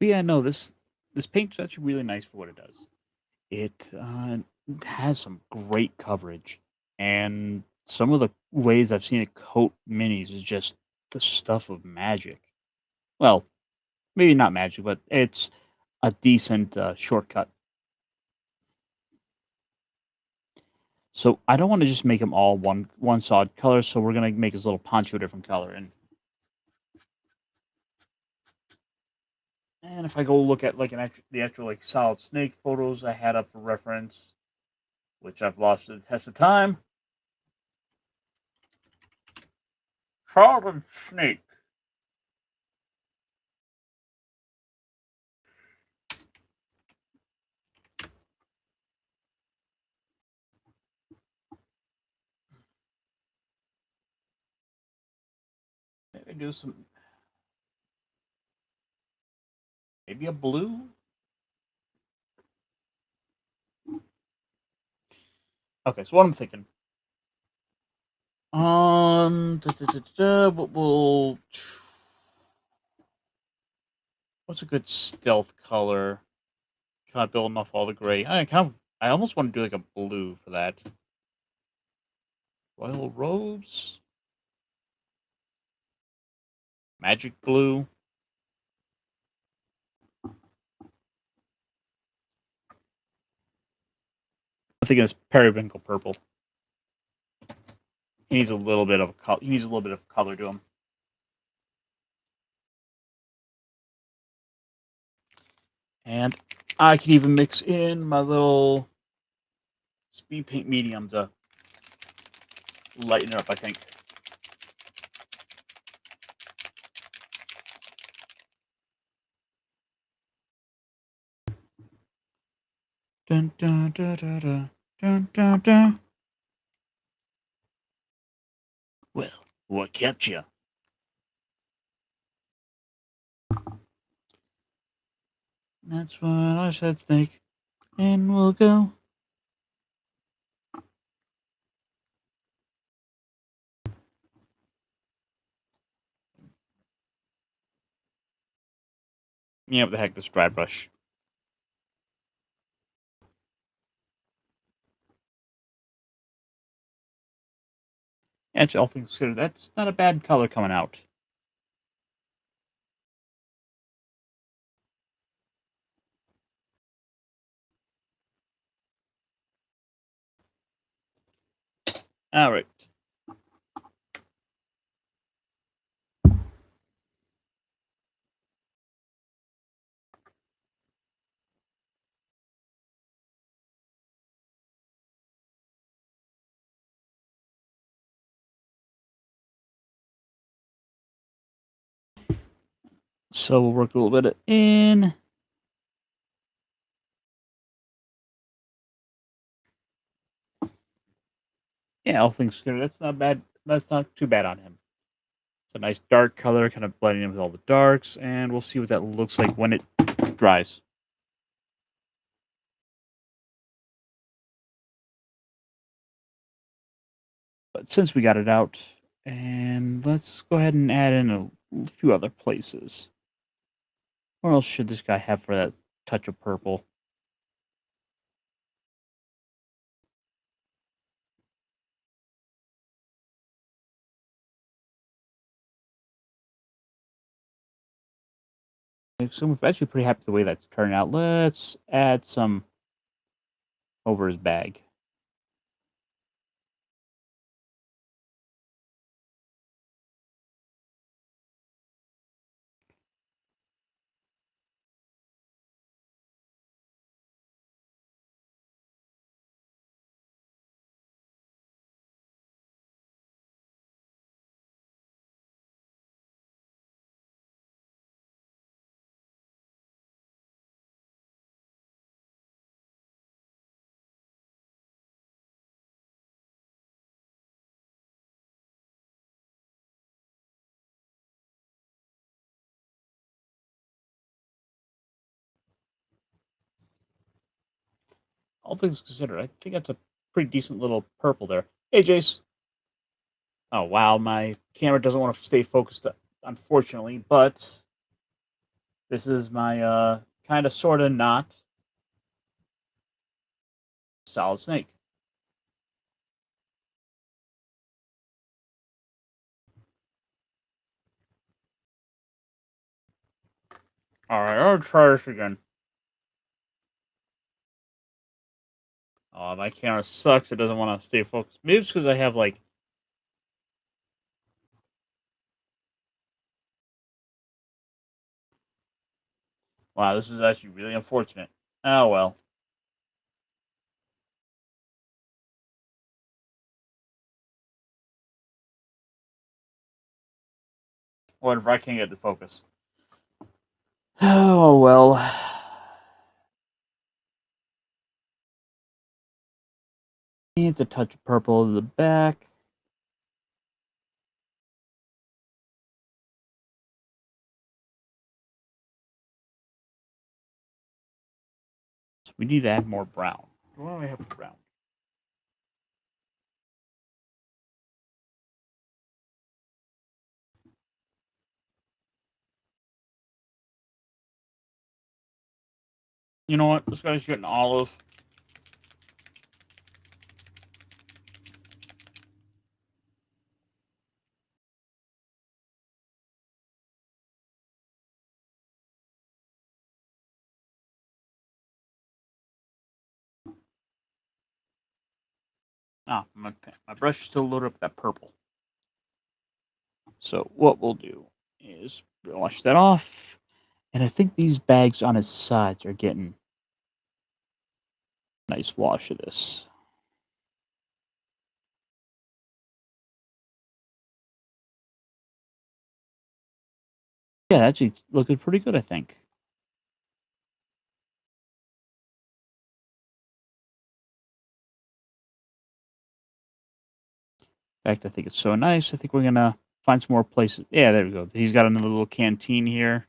But yeah, no, this paint's actually really nice for what it does. It has some great coverage, and some of the ways I've seen it coat minis is just the stuff of magic. Well, maybe not magic, but it's a decent shortcut. So I don't want to just make them all one solid color. So we're gonna make his little poncho a different color. And if I go look at like the actual like Solid Snake photos I had up for reference, which I've lost to the test of time, Solid Snake. Maybe do some, maybe a blue. Okay, so what I'm thinking. We'll what's a good stealth color? Kind of building off all the gray. I almost want to do like a blue for that. Royal robes, magic blue. I'm thinking it's periwinkle purple. He needs a little bit of color. He needs a little bit of color to him. And I can even mix in my little speed paint medium to lighten it up, I think. Dun, dun, dun, dun, dun, dun, dun, dun. Well, what kept you? That's what I said, Snake. And we'll go. Yeah, what the heck, this dry brush. Actually, all things considered, that's not a bad color coming out. All right. So we'll work a little bit in. Yeah, all things considered, that's not bad. That's not too bad on him. It's a nice dark color, kind of blending in with all the darks, and we'll see what that looks like when it dries. But since we got it out, and let's go ahead and add in a few other places. What else should this guy have for that touch of purple? So I'm actually pretty happy with the way that's turned out. Let's add some over his bag. all things considered, I think that's a pretty decent little purple there. Hey, Jace. Oh wow, my camera doesn't want to stay focused, unfortunately, but this is my kind of sort of not Solid Snake. All right, I'll try this again. Oh, my camera sucks. It doesn't want to stay focused. Maybe it's because I have like. Wow, this is actually really unfortunate. Oh well. Whatever, I can't get to focus. Oh well. Needs a touch of purple to the back. So we need to add more brown. What do I have for brown? You know what? This guy's getting olive. Ah, my brush is still loaded up with that purple. So what we'll do is wash that off. And I think these bags on his sides are getting a nice wash of this. Yeah, actually looking pretty good, I think. In fact, I think it's so nice. I think we're gonna find some more places. Yeah, there we go. He's got another little canteen here.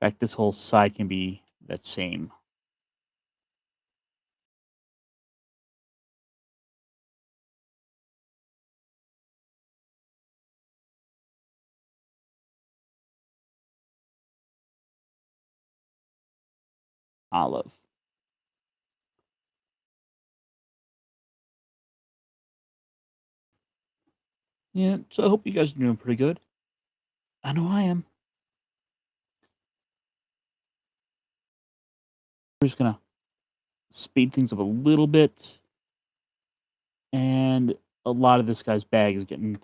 In fact, this whole side can be that same. Olive. Yeah, so I hope you guys are doing pretty good. I know I am. We're just gonna speed things up a little bit. And a lot of this guy's bag is getting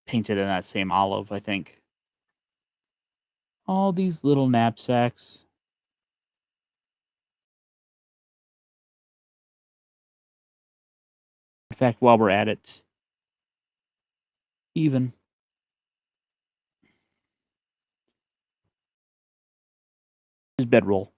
painted in that same olive, I think. All these little knapsacks. In fact, while we're at it, even his bedroll.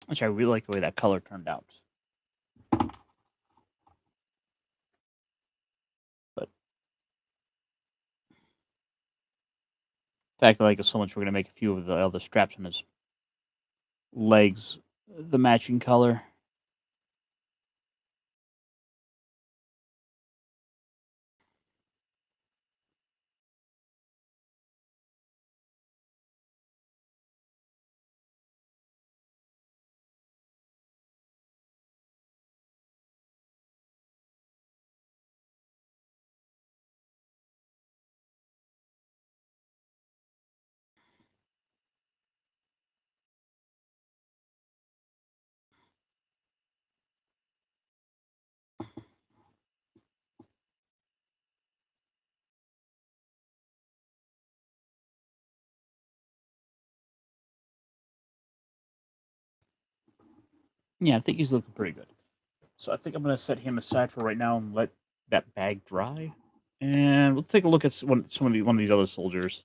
Which I really like the way that color turned out. But in fact, I like it so much we're gonna make a few of the other straps on his legs the matching color. Yeah, I think he's looking pretty good. So I think I'm going to set him aside for right now and let that bag dry. And we'll take a look at one of these other soldiers.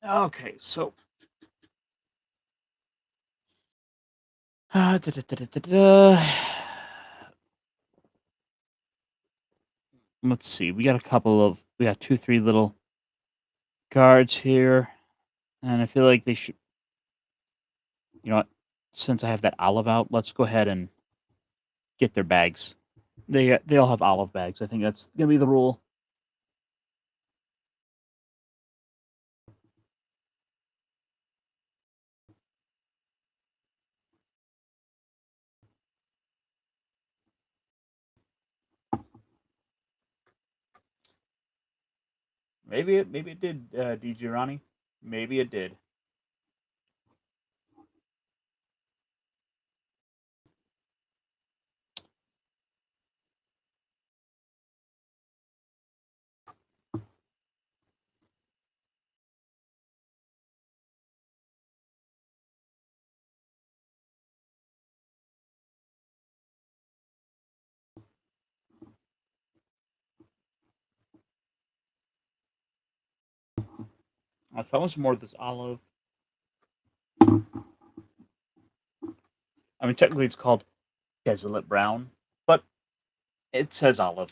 Okay, so da, da, da, da, da, da. Let's see. We got two, three little guards here, and I feel like they should. You know what? Since I have that olive out, let's go ahead and get their bags. They all have olive bags. I think that's gonna be the rule. Maybe it did, DJ Ronnie. Maybe it did. I found some more of this olive. I mean, technically it's called desolate brown, but it says olive.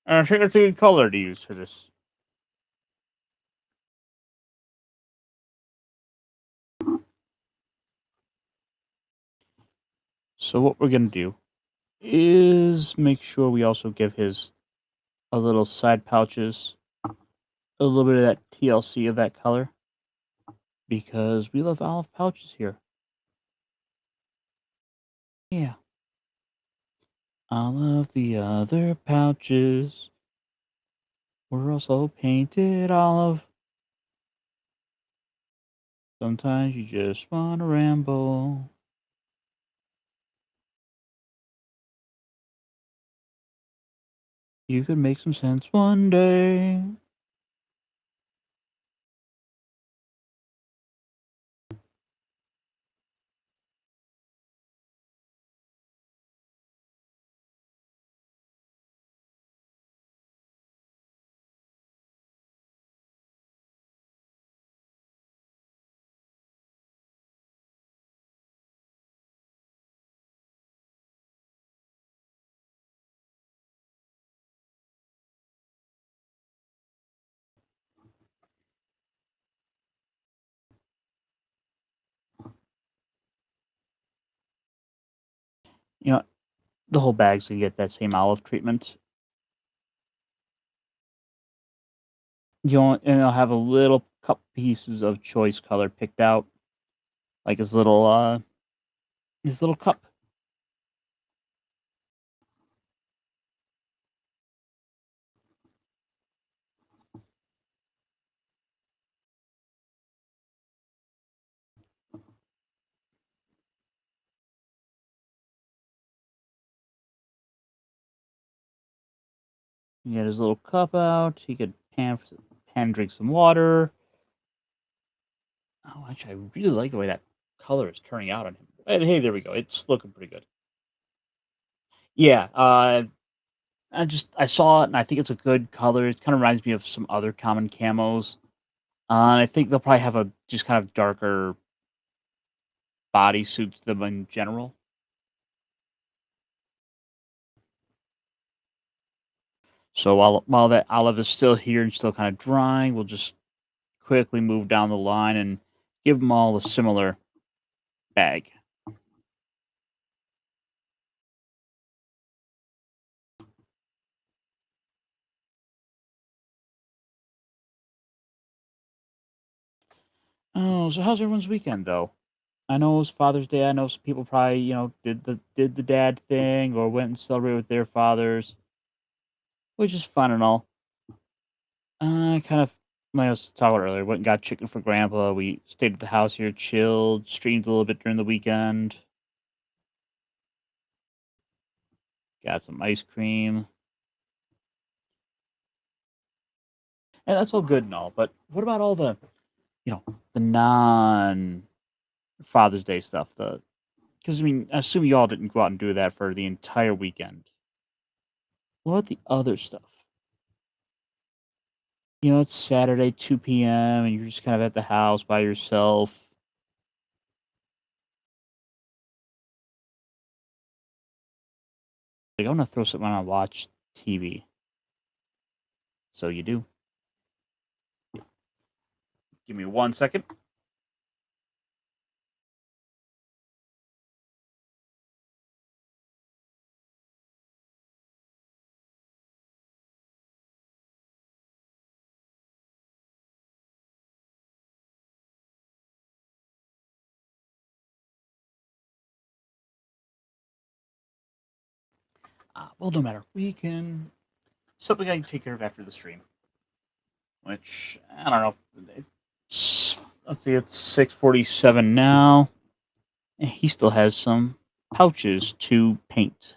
And I think it's a good color to use for this. So what we're gonna do is make sure we also give his a little side pouches, a little bit of that TLC of that color, because we love olive pouches here. Yeah. All of the other pouches were also painted olive. Sometimes you just wanna ramble. You could make some sense one day. You know, the whole bag's gonna get that same olive treatment. And I'll have a little cup pieces of choice color picked out, like his little cup. He had his little cup out. He could pan drink some water. Oh, actually, I really like the way that color is turning out on him. Hey, there we go. It's looking pretty good. Yeah, I saw it and I think it's a good color. It kind of reminds me of some other common camos. And I think they'll probably have a just kind of darker body suits them in general. So while that olive is still here and still kind of drying, we'll just quickly move down the line and give them all a similar bag. Oh, so how's everyone's weekend though? I know it was Father's Day. I know some people probably did the dad thing or went and celebrated with their fathers, which is fun and all. Kind of like I was talking about earlier. Went and got chicken for Grandpa. We stayed at the house here, chilled, streamed a little bit during the weekend. Got some ice cream, and that's all good and all. But what about all the the non Father's Day stuff. Because I mean, I assume y'all didn't go out and do that for the entire weekend. What about the other stuff? It's Saturday, 2 p.m., and you're just kind of at the house by yourself. Like, I want to throw something on and watch TV. So you do. Give me 1 second. Well, no matter. We can something I can take care of after the stream. Which I don't know. Let's see, it's 6:47 now. He still has some pouches to paint.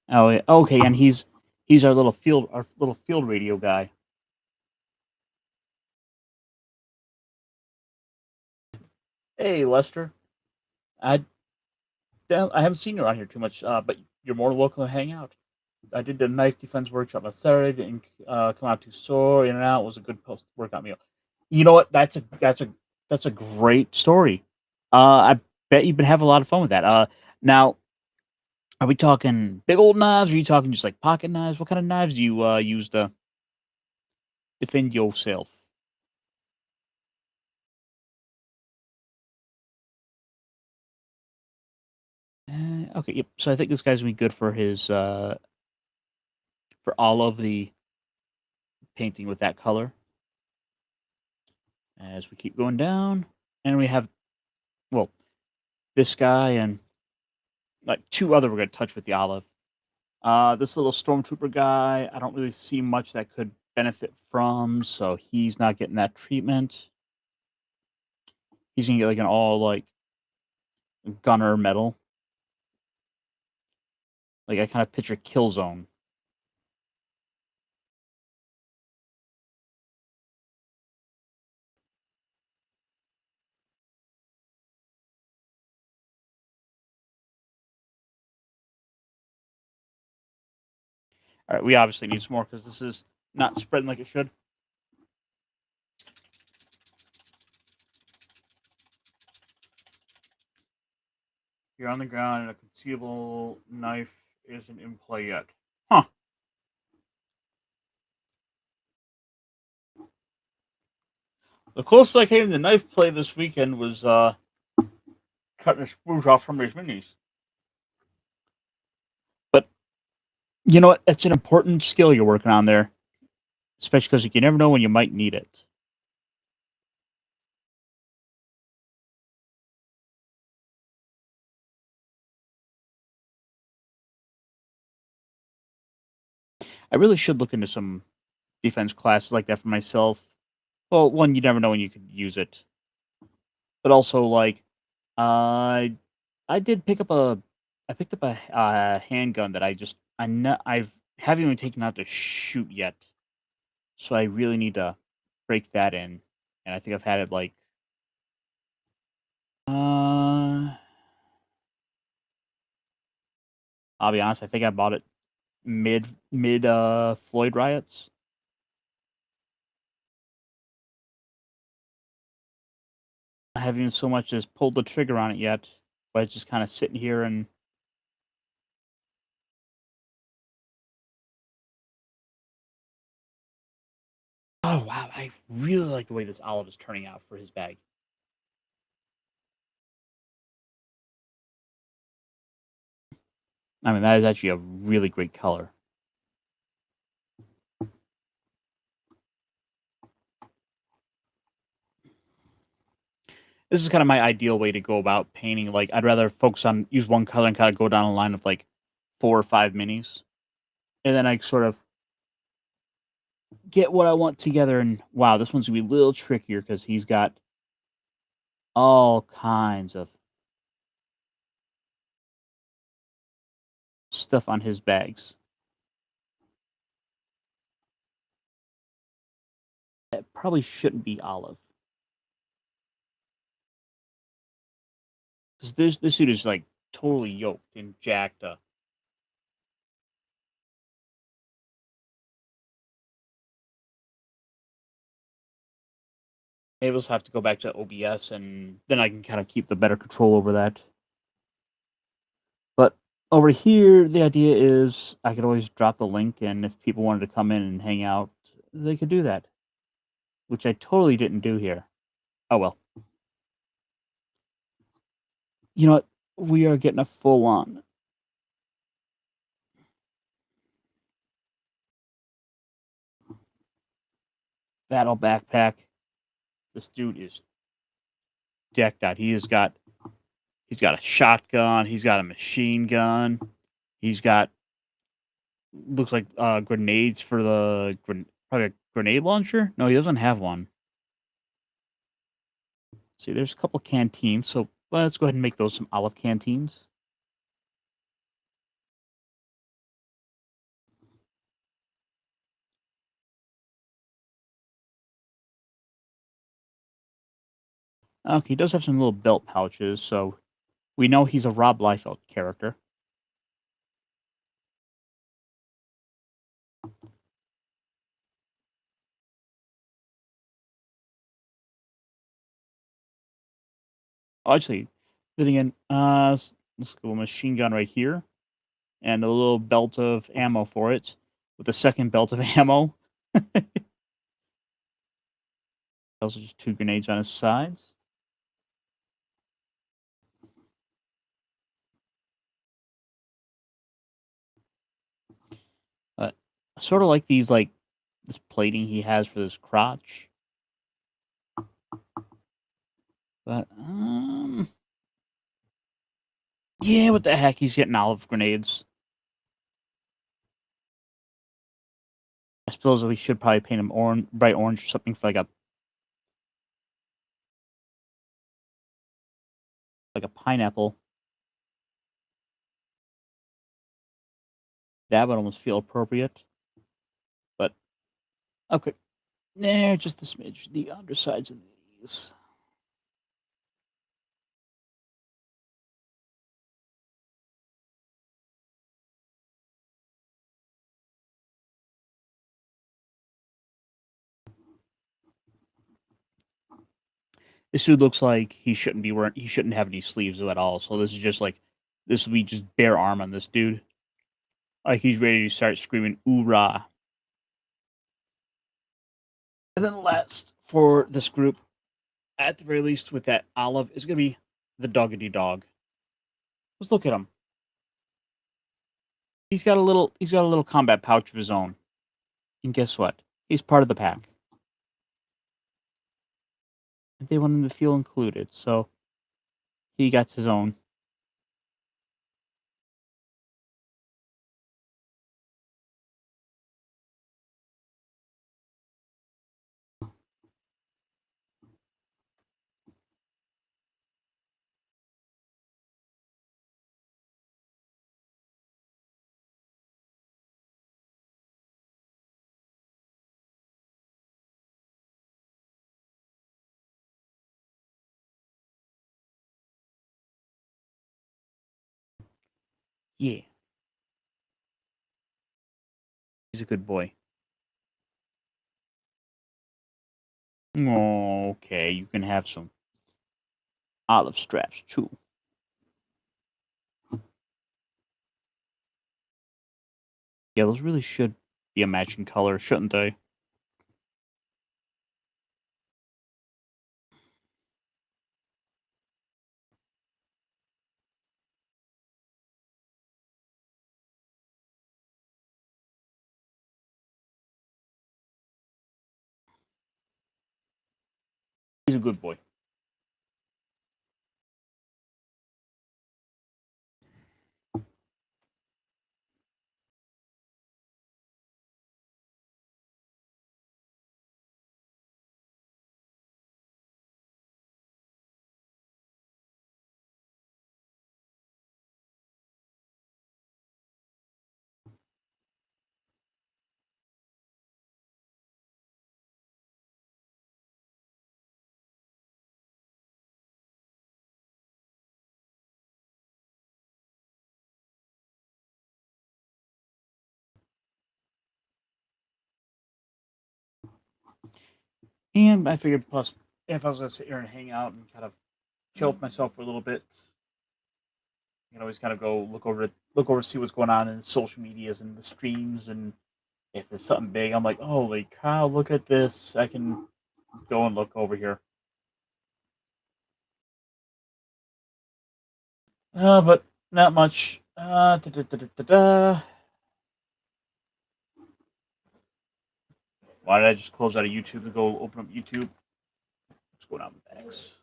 Oh, yeah. Okay, and he's our little field radio guy. Hey, Lester. I I haven't seen you around here too much, but you're more than welcome to hang out. I did the knife defense workshop on Saturday. Didn't come out too sore. In and out was a good post workout meal. You know what? That's a great story. I bet you've been having a lot of fun with that. Now, are we talking big old knives? Or are you talking just like pocket knives? What kind of knives do you use to defend yourself? Okay, yep. So I think this guy's gonna be good for his for all of the painting with that color. As we keep going down, and we have well this guy and like two other we're gonna touch with the olive. This little stormtrooper guy, I don't really see much that could benefit from, so he's not getting that treatment. He's gonna get like an all like gunner medal. Like I kind of picture Killzone. All right, we obviously need some more because this is not spreading like it should. You're on the ground and a concealable knife isn't in play yet. Huh. The closest I came to knife play this weekend was cutting a spruce off somebody's minis. But you know what? It's an important skill you're working on there, especially because you never know when you might need it. I really should look into some defense classes like that for myself. Well, one, you never know when you could use it, but also like uh, I did pick up a I picked up a handgun that I know I've haven't even taken out to shoot yet, so I really need to break that in, and I think I've had it like uh, I'll be honest, I think I bought it mid Floyd riots. I haven't even so much as pulled the trigger on it yet, but it's just kind of sitting here and oh wow, I really like the way this olive is turning out for his bag. I mean, that is actually a really great color. This is kind of my ideal way to go about painting. Like, I'd rather focus on use one color and kind of go down a line of like 4 or 5 minis, and then I sort of get what I want together. And wow, this one's gonna be a little trickier because he's got all kinds of stuff on his bags. That probably shouldn't be Olive. Because this suit is like totally yoked and jacked up. Maybe we'll have to go back to OBS and then I can kind of keep the better control over that. But over here, the idea is I could always drop the link, and if people wanted to come in and hang out, they could do that. Which I totally didn't do here. Oh well. You know what? We are getting a full on battle backpack. This dude is decked out. He's got a shotgun. He's got a machine gun. He's got looks like grenades for the probably a grenade launcher. No, he doesn't have one. See, there's a couple canteens, so let's go ahead and make those some olive canteens. Okay, he does have some little belt pouches, so we know he's a Rob Liefeld character. Oh, actually, then again, let's go machine gun right here, and a little belt of ammo for it, with a second belt of ammo. Also, just 2 grenades on his sides. But I sort of like these, like this plating he has for this crotch. But yeah, what the heck? He's getting olive grenades. I suppose we should probably paint him orange, bright orange, or something for like a pineapple. That would almost feel appropriate. But okay, there, just a smidge. The undersides of these. This dude looks like he shouldn't be wearing. He shouldn't have any sleeves at all. So this is just like this will be just bare arm on this dude. Like he's ready to start screaming "oorah!" And then last for this group, at the very least, with that olive, is gonna be the Doggedy Dog. Let's look at him. He's got a little combat pouch of his own. And guess what? He's part of the pack. They want him to feel included, so he got his own. Yeah, he's a good boy. Okay, you can have some olive straps too. Yeah, those really should be a matching color, shouldn't they? He's a good boy. And I figured, plus, if I was gonna sit here and hang out and kind of chill with myself for a little bit, you can always kind of go look over, see what's going on in social medias and the streams, and if there's something big, I'm like, holy cow, look at this! I can go and look over here. But not much. Da, da, da, da, da, da. Why did I just close out of YouTube to go open up YouTube? What's going on with X?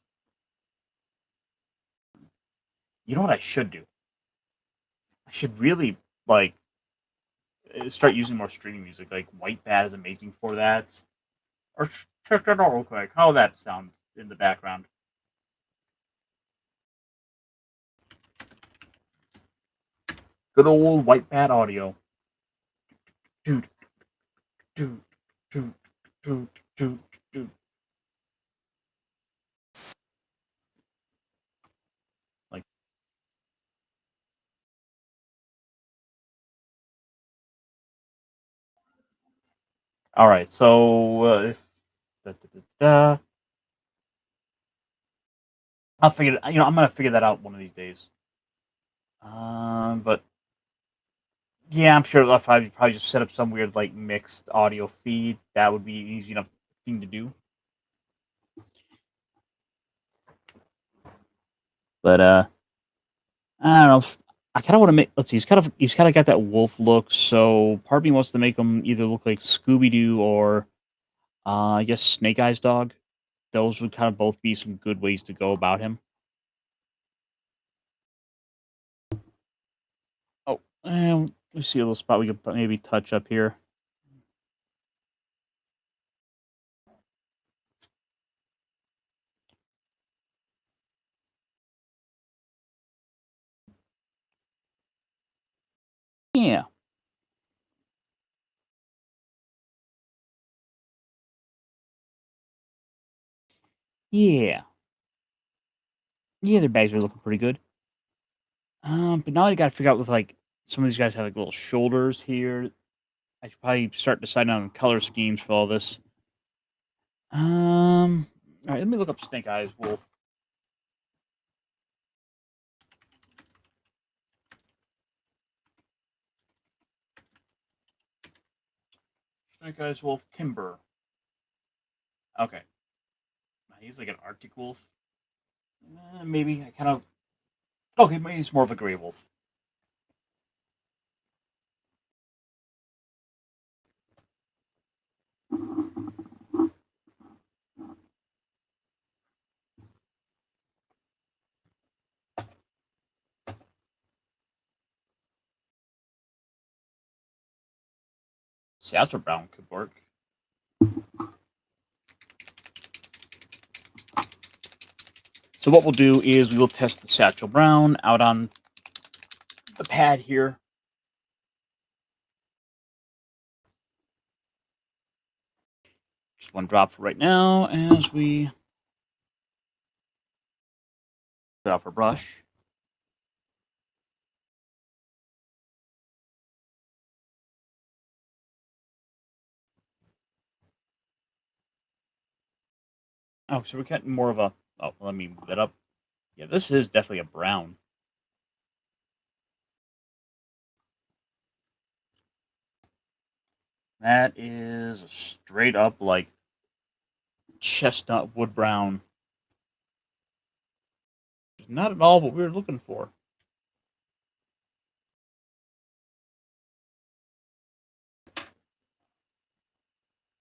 You know what I should do? I should really like start using more streaming music. Like White Bat is amazing for that. Or check that out real quick. How that sounds in the background. Good old White Bat audio. Dude, dude, dude, dude, dude, dude. Like, all right. So if da, da, da, da, I'll figure. I'm gonna figure that out one of these days. But yeah, I'm sure if I probably just set up some weird like mixed audio feed, that would be easy enough thing to do. But I don't know. I kind of want to make. Let's see. He's kind of got that wolf look. So part of me wants to make him either look like Scooby Doo or I guess Snake Eyes dog. Those would kind of both be some good ways to go about him. Oh, and let's see a little spot we could maybe touch up here. Yeah, yeah, yeah. Their bags are looking pretty good. But now I got to figure out with like some of these guys have like little shoulders here. I should probably start deciding on color schemes for all this. All right, let me look up Snake Eyes Wolf. Snake Eyes Wolf Timber. Okay, he's like an Arctic wolf. Maybe I kind of. Okay, maybe he's more of a gray wolf. Satchel Brown could work. So what we'll do is we will test the Satchel Brown out on the pad here. Just one drop for right now as we get off our brush. Oh, so we're getting more of a. Oh, let me move that up. Yeah, this is definitely a brown. That is straight up like chestnut wood brown. Not at all what we were looking for.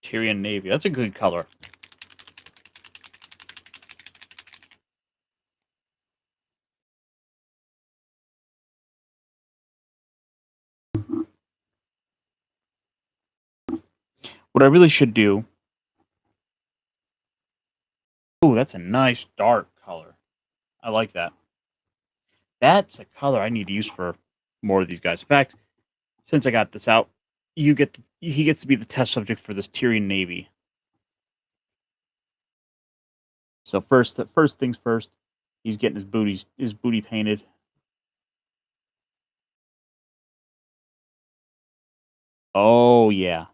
Tyrian navy. That's a good color. What I really should do. Oh, that's a nice dark color. I like that. That's a color I need to use for more of these guys. In fact, since I got this out, he gets to be the test subject for this Tyrian navy. So first things first, he's getting his booty painted. Oh yeah,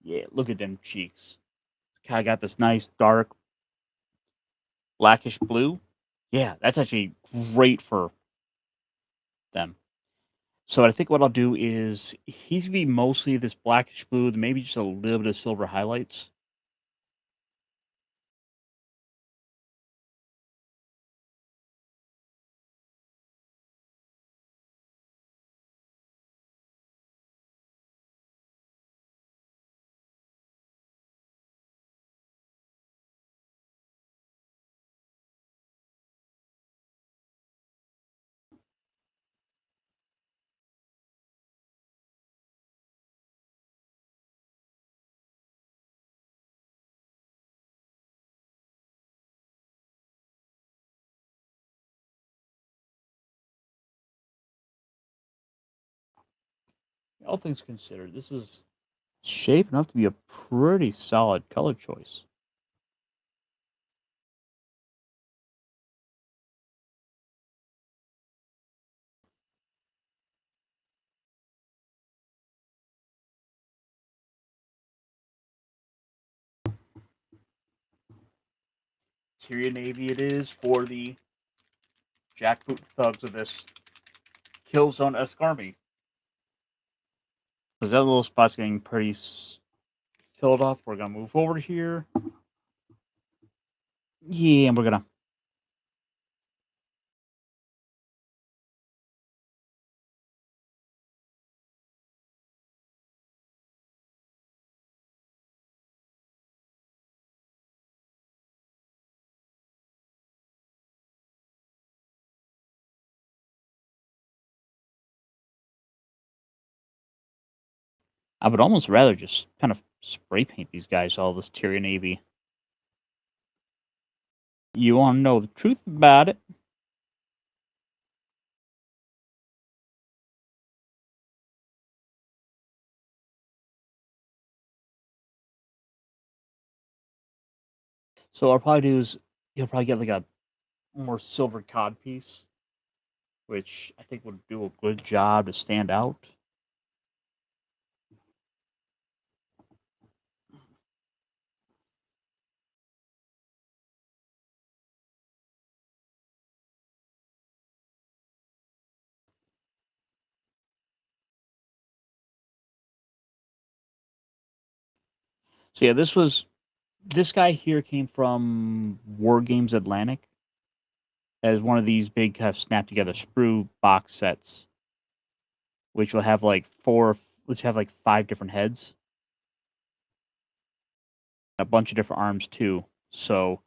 yeah. Look at them cheeks. kind of got this nice dark blackish blue. Yeah, that's actually great for them. So I think what I'll do is he's gonna be mostly this blackish blue, maybe just a little bit of silver highlights. All things considered, this is shaping up to be a pretty solid color choice. Tyrion Navy it is for the jackboot thugs of this Killzone-esque army. Because that little spot's getting pretty killed off. We're going to move over here. Yeah, and we're going to... I would almost rather just kind of spray paint these guys, all this Tyrion Navy. You want to know the truth about it? So what I'll probably do is you'll probably get like a more silver cod piece, which I think would do a good job to stand out. So yeah, this guy here came from War Games Atlantic as one of these big kind of snap together sprue box sets, which will have like five different heads, a bunch of different arms too. So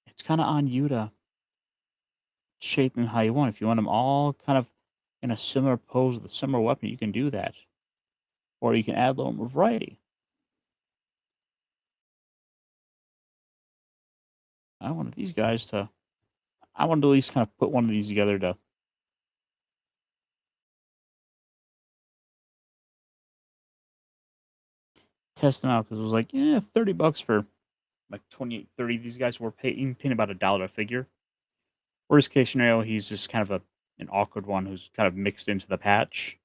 it's kind of on you to shape them how you want. If you want them all kind of in a similar pose with a similar weapon, you can do that, or you can add a little more variety. I wanted these guys to. I wanted to at least kind of put one of these together to test them out because it was like, yeah, $30 for like 28, 30. These guys were paying about $1 a figure. Worst case scenario, he's just kind of an awkward one who's kind of mixed into the patch.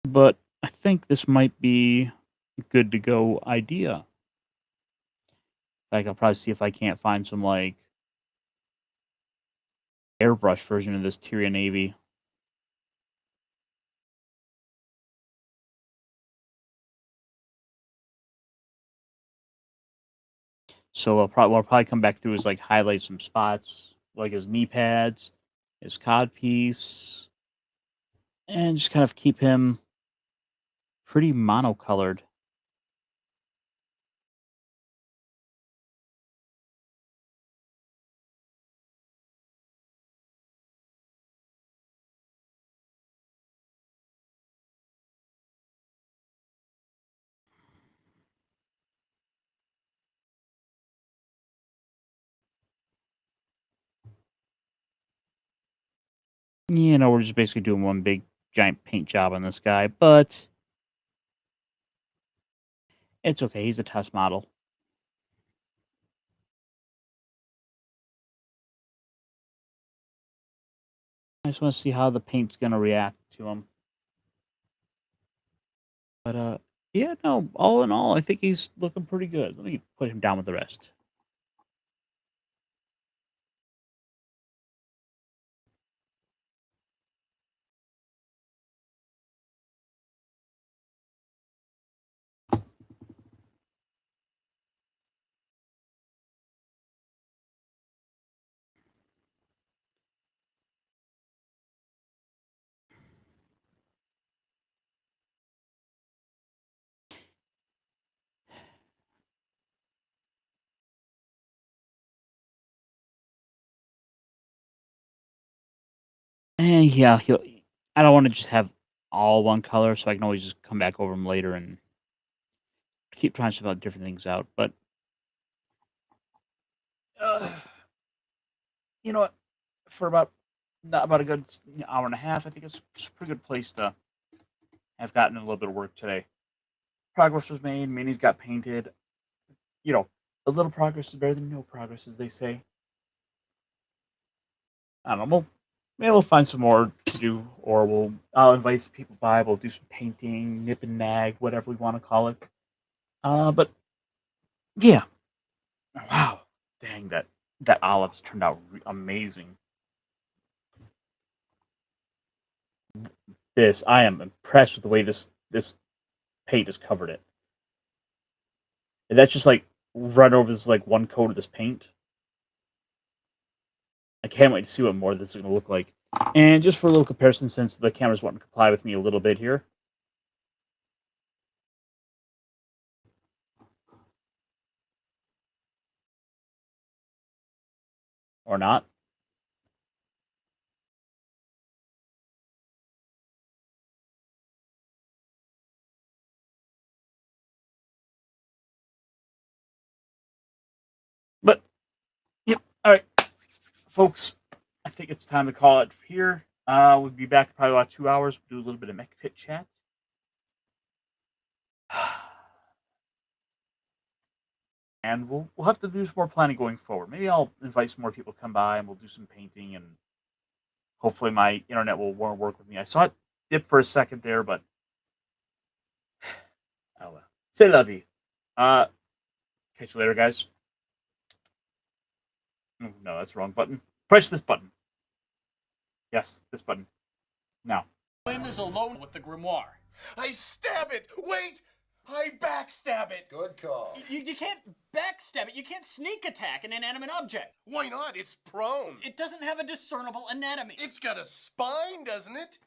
But I think this might be a good to go idea. Like I'll probably see if I can't find some like airbrush version of this Tyrion Navy. So what I'll probably come back through is like highlight some spots, like his knee pads, his cod piece, and just kind of keep him pretty monocolored. You know, we're just basically doing one big giant paint job on this guy, but it's okay. He's a test model. I just want to see how the paint's going to react to him. But yeah, no. All in all, I think he's looking pretty good. Let me put him down with the rest. And yeah, he'll. I don't want to just have all one color, so I can always just come back over them later and keep trying some other different things out. But uh, you know what? For about a good hour and a half, I think it's a pretty good place to have gotten a little bit of work today. Progress was made. Minis got painted. You know, a little progress is better than no progress, as they say. I don't know. Maybe we'll find some more to do, or I'll invite some people by. We'll do some painting, nip and nag, whatever we want to call it. But yeah, wow, dang that olives turned out amazing. I am impressed with the way this paint has covered it. And that's just like run over this like one coat of this paint. I can't wait to see what more this is going to look like. And just for a little comparison, since the camera's wanting to comply with me a little bit here, or not. But yep, all right, folks. I think it's time to call it here. We'll be back in probably about 2 hours. We'll do a little bit of Mech Pit chat. And we'll have to do some more planning going forward. Maybe I'll invite some more people to come by and we'll do some painting and hopefully my internet will work with me. I saw it dip for a second there, but oh well. C'est la vie. Catch you later, guys. Oh, no, that's the wrong button. Press this button. Yes, this button. Now. Lynn is alone with the grimoire. I stab it! Wait! I backstab it! Good call. You can't backstab it. You can't sneak attack an inanimate object. Why not? It's prone. It doesn't have a discernible anatomy. It's got a spine, doesn't it?